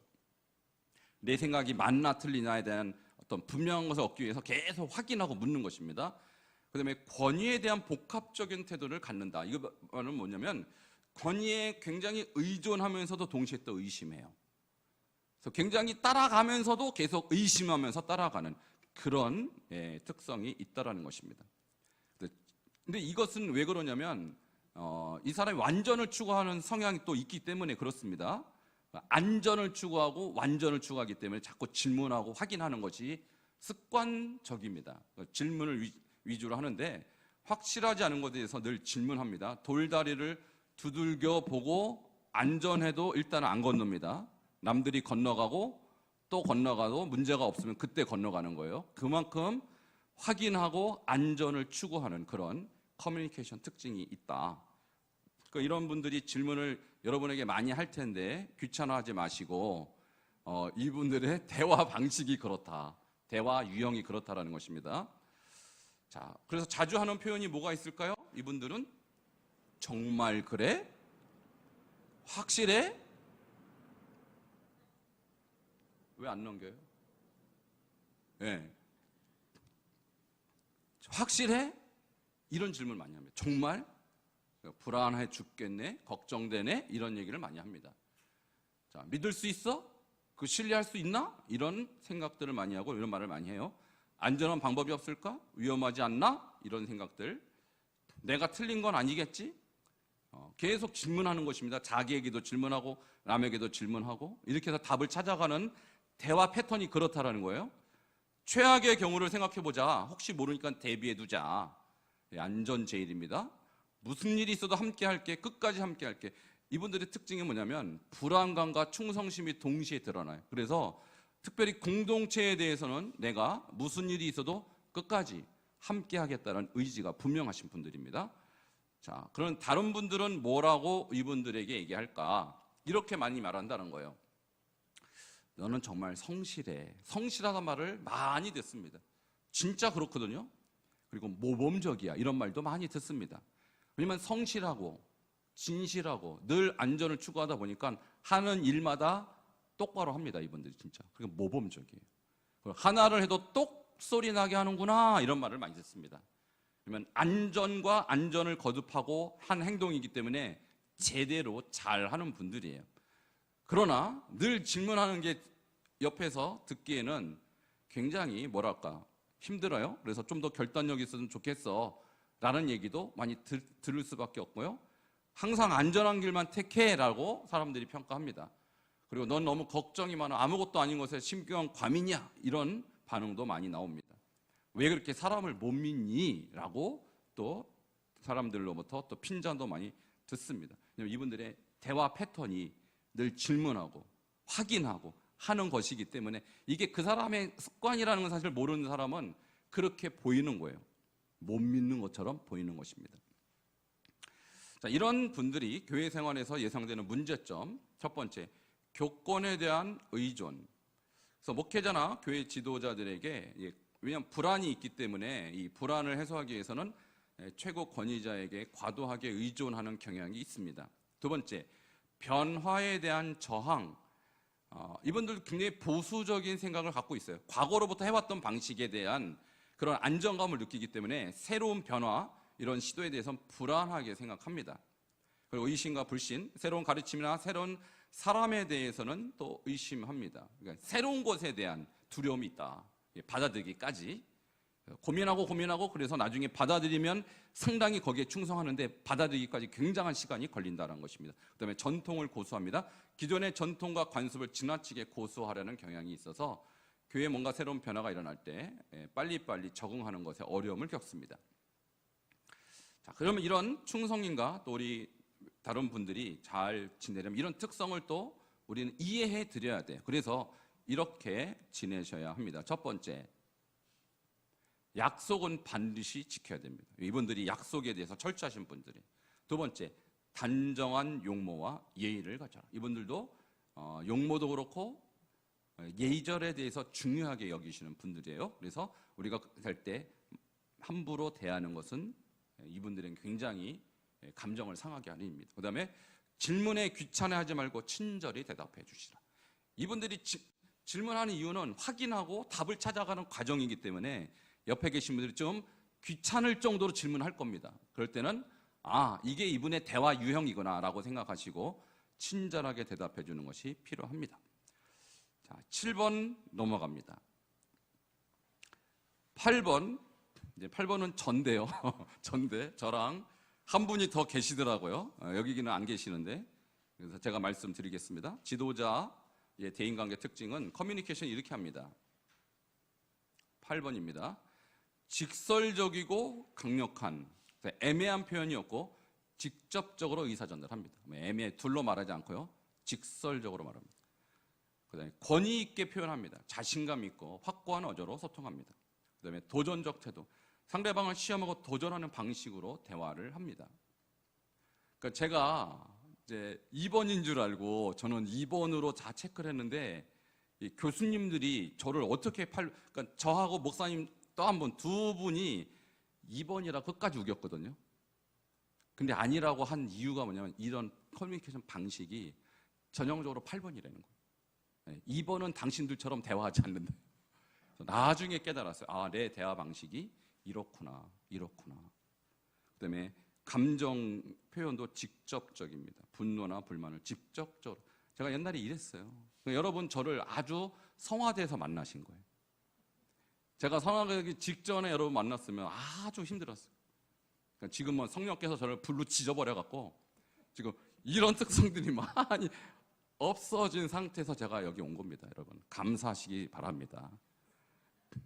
내 생각이 맞나 틀리나에 대한 어떤 분명한 것을 얻기 위해서 계속 확인하고 묻는 것입니다. 그 다음에 권위에 대한 복합적인 태도를 갖는다. 이거는 뭐냐면 권위에 굉장히 의존하면서도 동시에 또 의심해요. 그래서 굉장히 따라가면서도 계속 의심하면서 따라가는 그런 특성이 있다라는 것입니다. 근데 이것은 왜 그러냐면 이 사람이 완전을 추구하는 성향이 또 있기 때문에 그렇습니다. 안전을 추구하고 완전을 추구하기 때문에 자꾸 질문하고 확인하는 것이 습관적입니다. 질문을 위주로 하는데 확실하지 않은 것에 대해서 늘 질문합니다. 돌다리를 두들겨 보고 안전해도 일단 안 건넙니다. 남들이 건너가고 또 건너가도 문제가 없으면 그때 건너가는 거예요. 그만큼 확인하고 안전을 추구하는 그런 커뮤니케이션 특징이 있다. 그러니까 이런 분들이 질문을 여러분에게 많이 할 텐데 귀찮아하지 마시고 이분들의 대화 방식이 그렇다. 대화 유형이 그렇다라는 것입니다. 자, 그래서 자주 하는 표현이 뭐가 있을까요? 이분들은 정말 그래? 확실해? 왜 안 넘겨요? 네. 확실해? 이런 질문을 많이 합니다. 정말? 불안해 죽겠네? 걱정되네? 이런 얘기를 많이 합니다. 자, 믿을 수 있어? 그 신뢰할 수 있나? 이런 생각들을 많이 하고 이런 말을 많이 해요. 안전한 방법이 없을까? 위험하지 않나? 이런 생각들. 내가 틀린 건 아니겠지? 계속 질문하는 것입니다. 자기에게도 질문하고 남에게도 질문하고 이렇게 해서 답을 찾아가는 대화 패턴이 그렇다라는 거예요. 최악의 경우를 생각해보자. 혹시 모르니까 대비해두자. 안전 제일입니다. 무슨 일이 있어도 함께 할게. 끝까지 함께 할게. 이분들의 특징이 뭐냐면 불안감과 충성심이 동시에 드러나요. 그래서 특별히 공동체에 대해서는 내가 무슨 일이 있어도 끝까지 함께 하겠다는 의지가 분명하신 분들입니다. 자, 그럼 다른 분들은 뭐라고 이분들에게 얘기할까? 이렇게 많이 말한다는 거예요. 너는 정말 성실해. 성실하다는 말을 많이 듣습니다. 진짜 그렇거든요. 그리고 모범적이야. 이런 말도 많이 듣습니다. 왜냐면 성실하고 진실하고 늘 안전을 추구하다 보니까 하는 일마다 똑바로 합니다. 이분들이 진짜. 그리고 모범적이에요. 하나를 해도 똑소리 나게 하는구나. 이런 말을 많이 듣습니다. 그러면 안전과 안전을 거듭하고 한 행동이기 때문에 제대로 잘하는 분들이에요. 그러나 늘 질문하는 게 옆에서 듣기에는 굉장히 뭐랄까 힘들어요. 그래서 좀 더 결단력이 있었으면 좋겠어 라는 얘기도 많이 들을 수밖에 없고요. 항상 안전한 길만 택해라고 사람들이 평가합니다. 그리고 넌 너무 걱정이 많아. 아무것도 아닌 것에 심경한 과민이야. 이런 반응도 많이 나옵니다. 왜 그렇게 사람을 못 믿니? 라고 또 사람들로부터 또 핀잔도 많이 듣습니다. 이분들의 대화 패턴이 늘 질문하고 확인하고 하는 것이기 때문에 이게 그 사람의 습관이라는 건 사실 모르는 사람은 그렇게 보이는 거예요. 못 믿는 것처럼 보이는 것입니다. 자, 이런 분들이 교회 생활에서 예상되는 문제점, 첫 번째, 교권에 대한 의존. 그래서 목회자나 교회 지도자들에게 왜냐하면 불안이 있기 때문에 이 불안을 해소하기 위해서는 최고 권위자에게 과도하게 의존하는 경향이 있습니다. 두 번째, 변화에 대한 저항. 이분들 굉장히 보수적인 생각을 갖고 있어요. 과거로부터 해왔던 방식에 대한 그런 안정감을 느끼기 때문에 새로운 변화, 이런 시도에 대해서는 불안하게 생각합니다. 그리고 의심과 불신, 새로운 가르침이나 새로운 사람에 대해서는 또 의심합니다. 그러니까 새로운 것에 대한 두려움이 있다. 받아들이기까지 고민하고 그래서 나중에 받아들이면 상당히 거기에 충성하는데 받아들이기까지 굉장한 시간이 걸린다는 것입니다. 그다음에 전통을 고수합니다. 기존의 전통과 관습을 지나치게 고수하려는 경향이 있어서 교회에 뭔가 새로운 변화가 일어날 때 빨리빨리 적응하는 것에 어려움을 겪습니다. 자, 그러면 이런 충성인과 또 우리 다른 분들이 잘 지내려면 이런 특성을 또 우리는 이해해 드려야 돼요. 그래서 이렇게 지내셔야 합니다. 첫 번째, 약속은 반드시 지켜야 됩니다. 이분들이 약속에 대해서 철저하신 분들이. 두 번째, 단정한 용모와 예의를 가져라. 이분들도 용모도 그렇고 예의절에 대해서 중요하게 여기시는 분들이에요. 그래서 우리가 할 때 함부로 대하는 것은 이분들은 굉장히 감정을 상하게 하는 일입니다. 그 다음에 질문에 귀찮아하지 말고 친절히 대답해 주시라. 이분들이 질문하는 이유는 확인하고 답을 찾아가는 과정이기 때문에 옆에 계신 분들이 좀 귀찮을 정도로 질문할 겁니다. 그럴 때는 이게 이분의 대화 유형이구나 라고 생각하시고 친절하게 대답해 주는 것이 필요합니다. 자, 7번 넘어갑니다. 8번, 이제 8번은 전대요. 전대, 저랑 한 분이 더 계시더라고요. 여기는 안 계시는데. 그래서 제가 말씀드리겠습니다. 지도자의 대인관계 특징은 커뮤니케이션 이렇게 합니다. 8번입니다. 직설적이고 강력한, 애매한 표현이 없고 직접적으로 의사전달합니다. 둘로 말하지 않고요. 직설적으로 말합니다. 그다음에 권위 있게 표현합니다. 자신감 있고 확고한 어조로 소통합니다. 그다음에 도전적 태도. 상대방을 시험하고 도전하는 방식으로 대화를 합니다. 그러니까 제가 이제 2번인 줄 알고 저는 2번으로 다 체크를 했는데 이 교수님들이 저를 어떻게 그러니까 저하고 목사님 또 한 분, 두 분이 2번이라 끝까지 우겼거든요. 근데 아니라고 한 이유가 뭐냐면 이런 커뮤니케이션 방식이 전형적으로 8번이라는 거예요. 2번은 당신들처럼 대화하지 않는다. 나중에 깨달았어요. 내 대화 방식이 이렇구나. 그다음에 감정 표현도 직접적입니다. 분노나 불만을 직접적으로. 제가 옛날에 이랬어요. 여러분 저를 아주 성화돼서 만나신 거예요. 제가 성화되기 직전에 여러분 만났으면 아주 힘들었어요. 그러니까 지금은 성령께서 저를 불로 지져버려갖고 지금 이런 특성들이 많이 없어진 상태에서 제가 여기 온 겁니다. 여러분 감사하시기 바랍니다.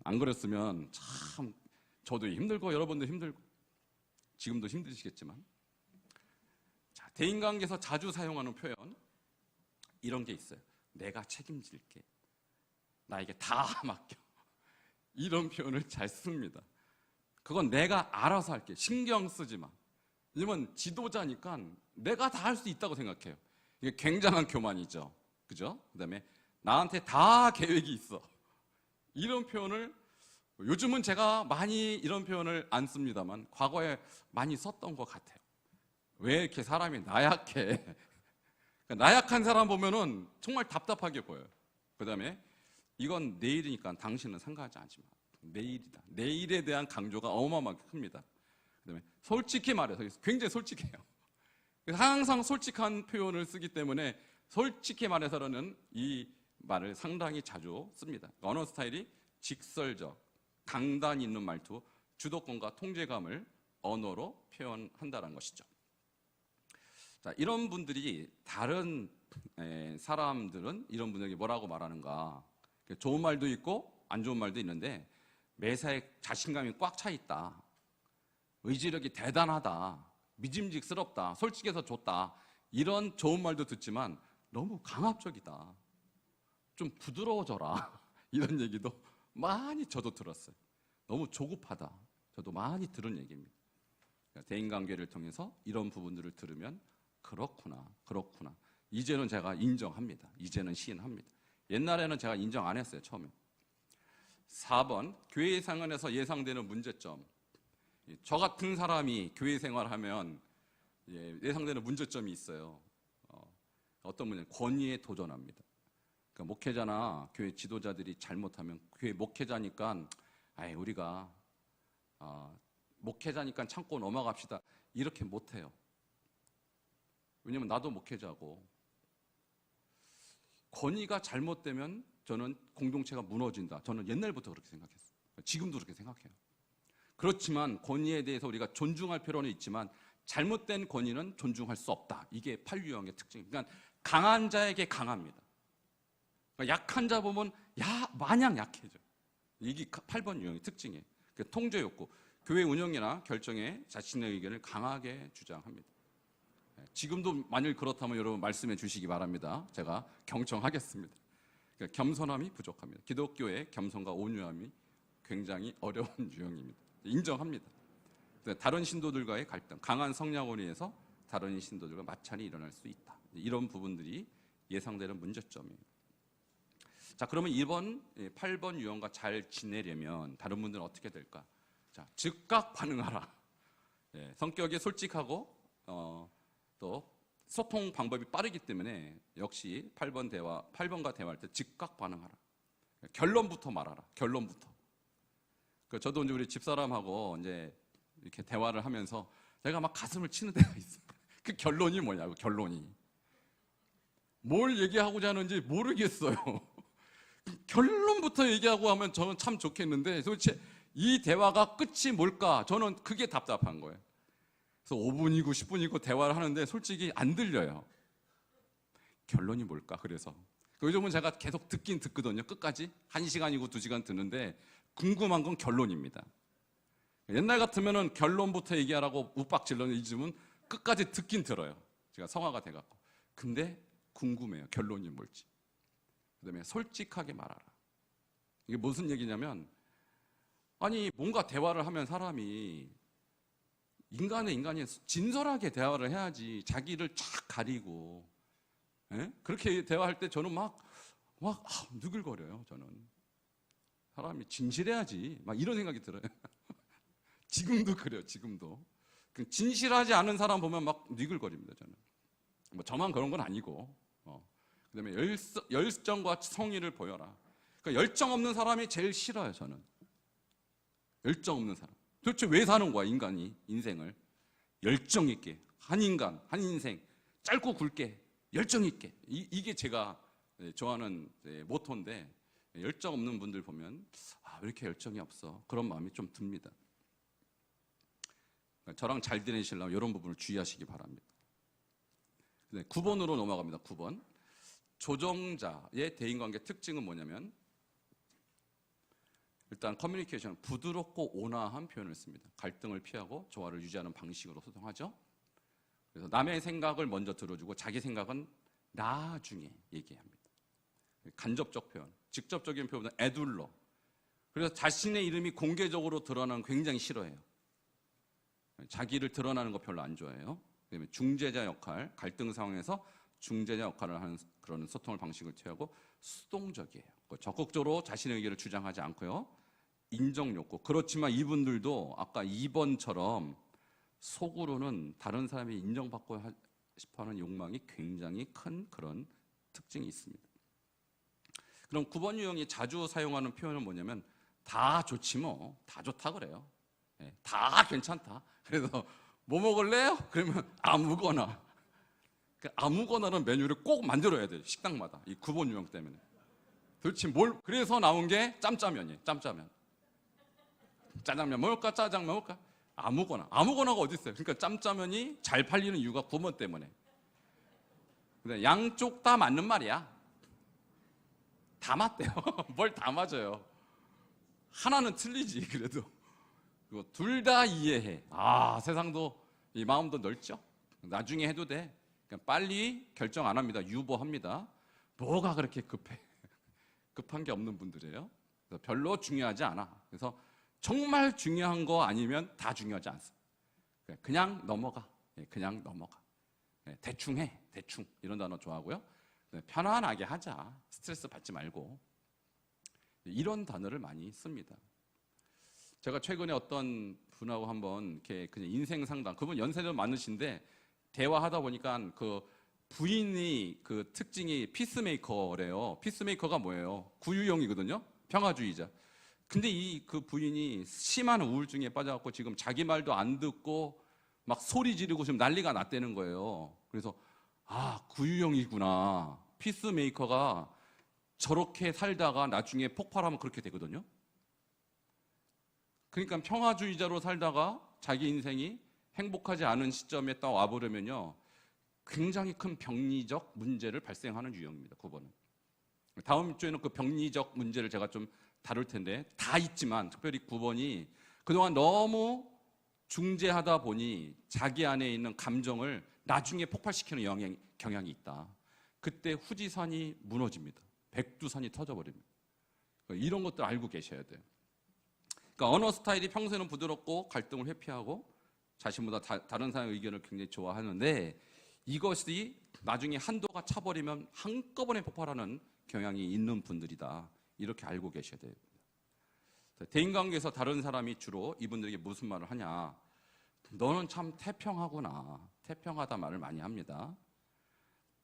안 그랬으면 참 저도 힘들고 여러분도 힘들고 지금도 힘드시겠지만, 자, 대인관계에서 자주 사용하는 표현 이런 게 있어요. 내가 책임질게, 나에게 다 맡겨, 이런 표현을 잘 씁니다. 그건 내가 알아서 할게, 신경 쓰지 마. 왜냐면 지도자니까 내가 다 할 수 있다고 생각해요. 이게 굉장한 교만이죠. 그죠? 그다음에 나한테 다 계획이 있어, 이런 표현을 요즘은 제가 많이 이런 표현을 안 씁니다만 과거에 많이 썼던 것 같아요. 왜 이렇게 사람이 나약해? 나약한 사람 보면은 정말 답답하게 보여요. 그다음에 이건 내일이니까 당신은 생각하지 않지 마. 내일이다. 내일에 대한 강조가 어마어마하게 큽니다. 그다음에 솔직히 말해서 굉장히 솔직해요. 항상 솔직한 표현을 쓰기 때문에 솔직히 말해서는 이 말을 상당히 자주 씁니다. 언어 스타일이 직설적, 강단 있는 말투, 주도권과 통제감을 언어로 표현한다는 것이죠. 자, 이런 분들이 다른 사람들은 이런 분들에게 뭐라고 말하는가? 좋은 말도 있고 안 좋은 말도 있는데 매사에 자신감이 꽉 차 있다, 의지력이 대단하다, 믿음직스럽다, 솔직해서 좋다, 이런 좋은 말도 듣지만 너무 강압적이다, 좀 부드러워져라, 이런 얘기도 많이 저도 들었어요. 너무 조급하다, 저도 많이 들은 얘기입니다. 대인관계를 통해서 이런 부분들을 들으면 그렇구나, 이제는 제가 인정합니다. 이제는 시인합니다. 옛날에는 제가 인정 안 했어요, 처음에. 4번, 교회 생활에서 예상되는 문제점. 저 같은 사람이 교회 생활하면 예상되는 문제점이 있어요. 어떤 문제? 권위에 도전합니다. 그러니까 목회자나 교회 지도자들이 잘못하면 교회 목회자니까 우리가 목회자니까 참고 넘어갑시다, 이렇게 못해요. 왜냐면 나도 목회자고, 권위가 잘못되면 저는 공동체가 무너진다, 저는 옛날부터 그렇게 생각했어요. 지금도 그렇게 생각해요. 그렇지만 권위에 대해서 우리가 존중할 필요는 있지만 잘못된 권위는 존중할 수 없다, 이게 팔유형의 특징입니다. 그러니까 강한 자에게 강합니다. 그러니까 약한 자 보면 마냥 약해져. 이게 8번 유형의 특징이에요. 통제 욕구, 교회 운영이나 결정에 자신의 의견을 강하게 주장합니다. 지금도 만일 그렇다면 여러분 말씀해 주시기 바랍니다. 제가 경청하겠습니다. 그러니까 겸손함이 부족합니다. 기독교의 겸손과 온유함이 굉장히 어려운 유형입니다. 인정합니다. 다른 신도들과의 갈등, 강한 성량원리에서 다른 신도들과 마찰이 일어날 수 있다, 이런 부분들이 예상되는 문제점이에요. 자, 그러면 8번 유형과 잘 지내려면 다른 분들은 어떻게 될까? 자, 즉각 반응하라. 성격이 솔직하고 또 소통 방법이 빠르기 때문에 역시 8번과 대화할 때 즉각 반응하라. 결론부터 말하라. 결론부터. 저도 이제 우리 집사람하고 이제 이렇게 대화를 하면서 제가 막 가슴을 치는 때가 있어요. 그 결론이 뭐냐고, 결론이. 뭘 얘기하고자 하는지 모르겠어요. 결론부터 얘기하고 하면 저는 참 좋겠는데 도대체 이 대화가 끝이 뭘까? 저는 그게 답답한 거예요. 그래서 5분이고 10분이고 대화를 하는데 솔직히 안 들려요. 결론이 뭘까? 그래서 요즘은 제가 계속 듣긴 듣거든요. 끝까지 1시간이고 2시간 듣는데 궁금한 건 결론입니다. 옛날 같으면은 결론부터 얘기하라고 욱박질러는 요즘은 끝까지 듣긴 들어요. 제가 성화가 돼갖고. 근데 궁금해요. 결론이 뭘지. 그다음에 솔직하게 말하라. 이게 무슨 얘기냐면, 아니 뭔가 대화를 하면 사람이 인간이 진솔하게 대화를 해야지, 자기를 쫙 가리고 그렇게 대화할 때 저는 막 느글거려요. 저는 사람이 진실해야지, 막 이런 생각이 들어요. 지금도 그래요. 지금도 진실하지 않은 사람 보면 막 니글거립니다. 저는 뭐 저만 그런 건 아니고. 그다음에 열정과 성의를 보여라. 그러니까 열정 없는 사람이 제일 싫어요. 저는 열정 없는 사람. 도대체 왜 사는 거야, 인간이 인생을? 열정 있게, 한 인간, 한 인생, 짧고 굵게, 열정 있게. 이게 제가 좋아하는 모토인데, 열정 없는 분들 보면 왜 이렇게 열정이 없어? 그런 마음이 좀 듭니다. 저랑 잘 지내시려면 이런 부분을 주의하시기 바랍니다. 9번으로 넘어갑니다. 9번. 조정자의 대인관계 특징은 뭐냐면, 일단 커뮤니케이션은 부드럽고 온화한 표현을 씁니다. 갈등을 피하고 조화를 유지하는 방식으로 소통하죠. 그래서 남의 생각을 먼저 들어주고 자기 생각은 나중에 얘기합니다. 간접적 표현, 직접적인 표현은 애둘러. 그래서 자신의 이름이 공개적으로 드러나는 거 굉장히 싫어해요. 자기를 드러나는 거 별로 안 좋아해요. 그다음에 중재자 역할, 갈등 상황에서 중재자 역할을 하는 그런 소통을 방식을 취하고 수동적이에요. 적극적으로 자신의 의견을 주장하지 않고요. 인정 욕구. 그렇지만 이분들도 아까 2번처럼 속으로는 다른 사람이 인정받고 싶어하는 욕망이 굉장히 큰 그런 특징이 있습니다. 그럼 9번 유형이 자주 사용하는 표현은 뭐냐면 다 좋지 뭐, 다 좋다 그래요. 다 괜찮다. 그래서 뭐 먹을래요? 그러면 아무거나. 아무거나는 메뉴를 꼭 만들어야 돼요. 식당마다. 이 9번 유형 때문에. 도대체 그래서 나온 게 짬짜면이에요. 짬짜면. 짜장면 먹을까? 짜장면 먹을까? 아무거나. 아무거나가 어디 있어요? 그러니까 짬짜면이 잘 팔리는 이유가 9번 때문에. 근데 양쪽 다 맞는 말이야. 다 맞대요. 뭘 다 맞아요. 하나는 틀리지 그래도. 둘 다 이해해. 세상도 이 마음도 넓죠. 나중에 해도 돼. 그러니까 빨리 결정 안 합니다. 유보합니다. 뭐가 그렇게 급해? 급한 게 없는 분들이에요. 그래서 별로 중요하지 않아. 그래서 정말 중요한 거 아니면 다 중요하지 않습니다. 그냥 넘어가. 그냥 넘어가. 대충 해. 대충. 이런 단어 좋아하고요. 편안하게 하자. 스트레스 받지 말고. 이런 단어를 많이 씁니다. 제가 최근에 어떤 분하고 한번 이렇게 그냥 인생 상담, 그분 연세도 많으신데 대화하다 보니까 그 부인이 그 특징이 피스메이커래요. 피스메이커가 뭐예요? 구유형이거든요. 평화주의자. 근데 그 부인이 심한 우울증에 빠져갖고 지금 자기 말도 안 듣고 막 소리 지르고 지금 난리가 났다는 거예요. 그래서 구유형이구나. 피스메이커가 저렇게 살다가 나중에 폭발하면 그렇게 되거든요. 그러니까 평화주의자로 살다가 자기 인생이 행복하지 않은 시점에 딱 와버리면요, 굉장히 큰 병리적 문제를 발생하는 유형입니다. 9번은. 다음 주에는 그 병리적 문제를 제가 좀 다룰 텐데, 다 있지만 특별히 9번이 그동안 너무 중재하다 보니 자기 안에 있는 감정을 나중에 폭발시키는 경향이 있다. 그때 후지산이 무너집니다. 백두산이 터져버립니다. 이런 것들 알고 계셔야 돼요. 그러니까 언어 스타일이 평소에는 부드럽고 갈등을 회피하고 자신보다 다른 사람의 의견을 굉장히 좋아하는데, 이것이 나중에 한도가 차버리면 한꺼번에 폭발하는 경향이 있는 분들이다. 이렇게 알고 계셔야 돼요. 대인관계에서 다른 사람이 주로 이분들에게 무슨 말을 하냐? 너는 참 태평하구나. 태평하다 말을 많이 합니다.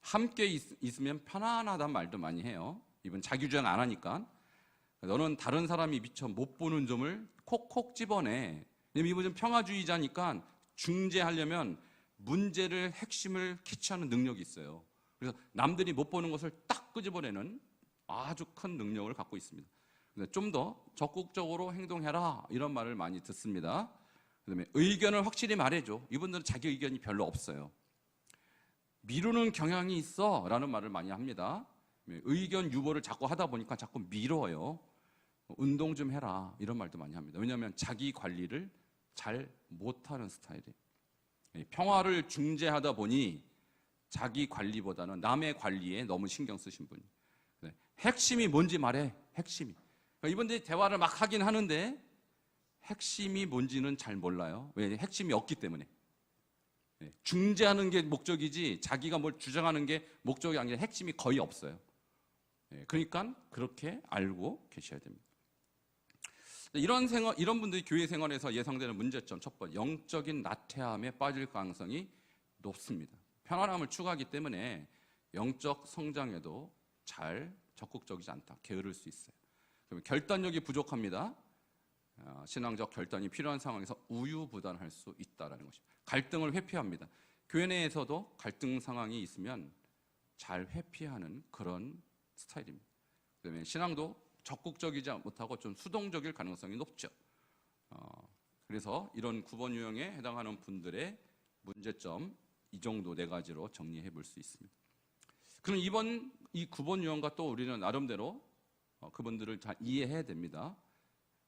함께 있으면 편안하다는 말도 많이 해요. 이분 자기 주장 안 하니까. 너는 다른 사람이 미처 못 보는 점을 콕콕 집어내. 이분 좀 평화주의자니까 중재하려면 문제를 핵심을 캐치하는 능력이 있어요. 그래서 남들이 못 보는 것을 딱 끄집어내는 아주 큰 능력을 갖고 있습니다. 좀 더 적극적으로 행동해라, 이런 말을 많이 듣습니다. 그다음에 의견을 확실히 말해줘. 이분들은 자기 의견이 별로 없어요. 미루는 경향이 있어 라는 말을 많이 합니다. 의견 유보를 자꾸 하다 보니까 자꾸 미뤄요. 운동 좀 해라, 이런 말도 많이 합니다. 왜냐하면 자기 관리를 잘 못하는 스타일이에요. 평화를 중재하다 보니 자기 관리보다는 남의 관리에 너무 신경 쓰신 분이에요. 핵심이 뭔지 말해. 핵심이. 이분들이 대화를 막 하긴 하는데 핵심이 뭔지는 잘 몰라요. 왜? 핵심이 없기 때문에. 중재하는 게 목적이지 자기가 뭘 주장하는 게 목적이 아니라 핵심이 거의 없어요. 그러니까 그렇게 알고 계셔야 됩니다. 이런 분들이 교회 생활에서 예상되는 문제점, 첫 번째, 영적인 나태함에 빠질 가능성이 높습니다. 편안함을 추구하기 때문에 영적 성장에도 잘 적극적이지 않다, 게으를 수 있어요. 그러면 결단력이 부족합니다. 신앙적 결단이 필요한 상황에서 우유부단할 수 있다라는 것입니다. 갈등을 회피합니다. 교회 내에서도 갈등 상황이 있으면 잘 회피하는 그런 스타일입니다. 그다음에 신앙도 적극적이지 못하고 좀 수동적일 가능성이 높죠. 그래서 이런 9번 유형에 해당하는 분들의 문제점 이 정도 4가지로 정리해 볼 수 있습니다. 그럼 이 9번 유형과 또 우리는 나름대로 그분들을 잘 이해해야 됩니다.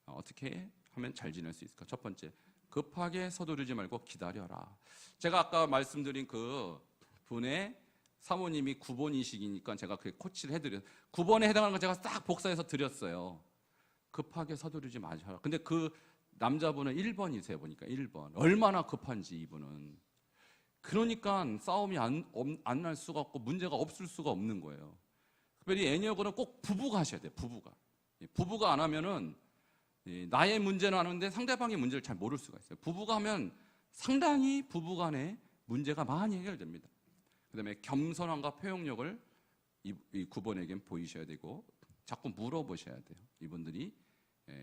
어떻게 하면 잘 지낼 수 있을까? 첫 번째, 급하게 서두르지 말고 기다려라. 제가 아까 말씀드린 그 분의 사모님이 9번이시기니까 제가 그게 코치를 해드려요. 9번에 해당하는 거 제가 딱 복사해서 드렸어요. 급하게 서두르지 마셔라. 근데 그 남자분은 1번이세요. 보니까 1번. 얼마나 급한지 이분은. 그러니까 싸움이 안 날 수가 없고 문제가 없을 수가 없는 거예요. 특별히 애니어그는 꼭 부부가 하셔야 돼요. 부부가 안 하면은 나의 문제는 아는데 상대방의 문제를 잘 모를 수가 있어요. 부부가 하면 상당히 부부간에 문제가 많이 해결됩니다. 그다음에 겸손함과 표현력을 이 9번에겐 보이셔야 되고 자꾸 물어보셔야 돼요. 이분들이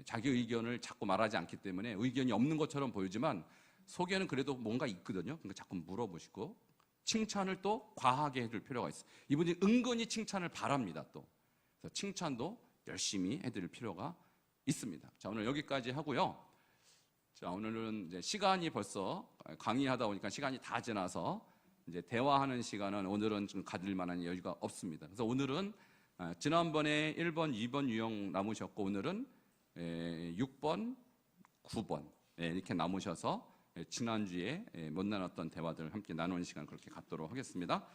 자기 의견을 자꾸 말하지 않기 때문에 의견이 없는 것처럼 보이지만 속에는 그래도 뭔가 있거든요. 그러니까 자꾸 물어보시고 칭찬을 또 과하게 해줄 필요가 있어요. 이분들이 은근히 칭찬을 바랍니다. 또 그래서 칭찬도 열심히 해드릴 필요가 있습니다. 자, 오늘 여기까지 하고요. 자, 오늘은 이제 시간이 벌써 강의하다 보니까 시간이 다 지나서 이제 대화하는 시간은 오늘은 좀 가질 만한 여유가 없습니다. 그래서 오늘은 지난번에 1번, 2번 유형 남으셨고 오늘은 6번, 9번 이렇게 남으셔서 지난주에 못 나눴던 대화들을 함께 나누는 시간 그렇게 갖도록 하겠습니다.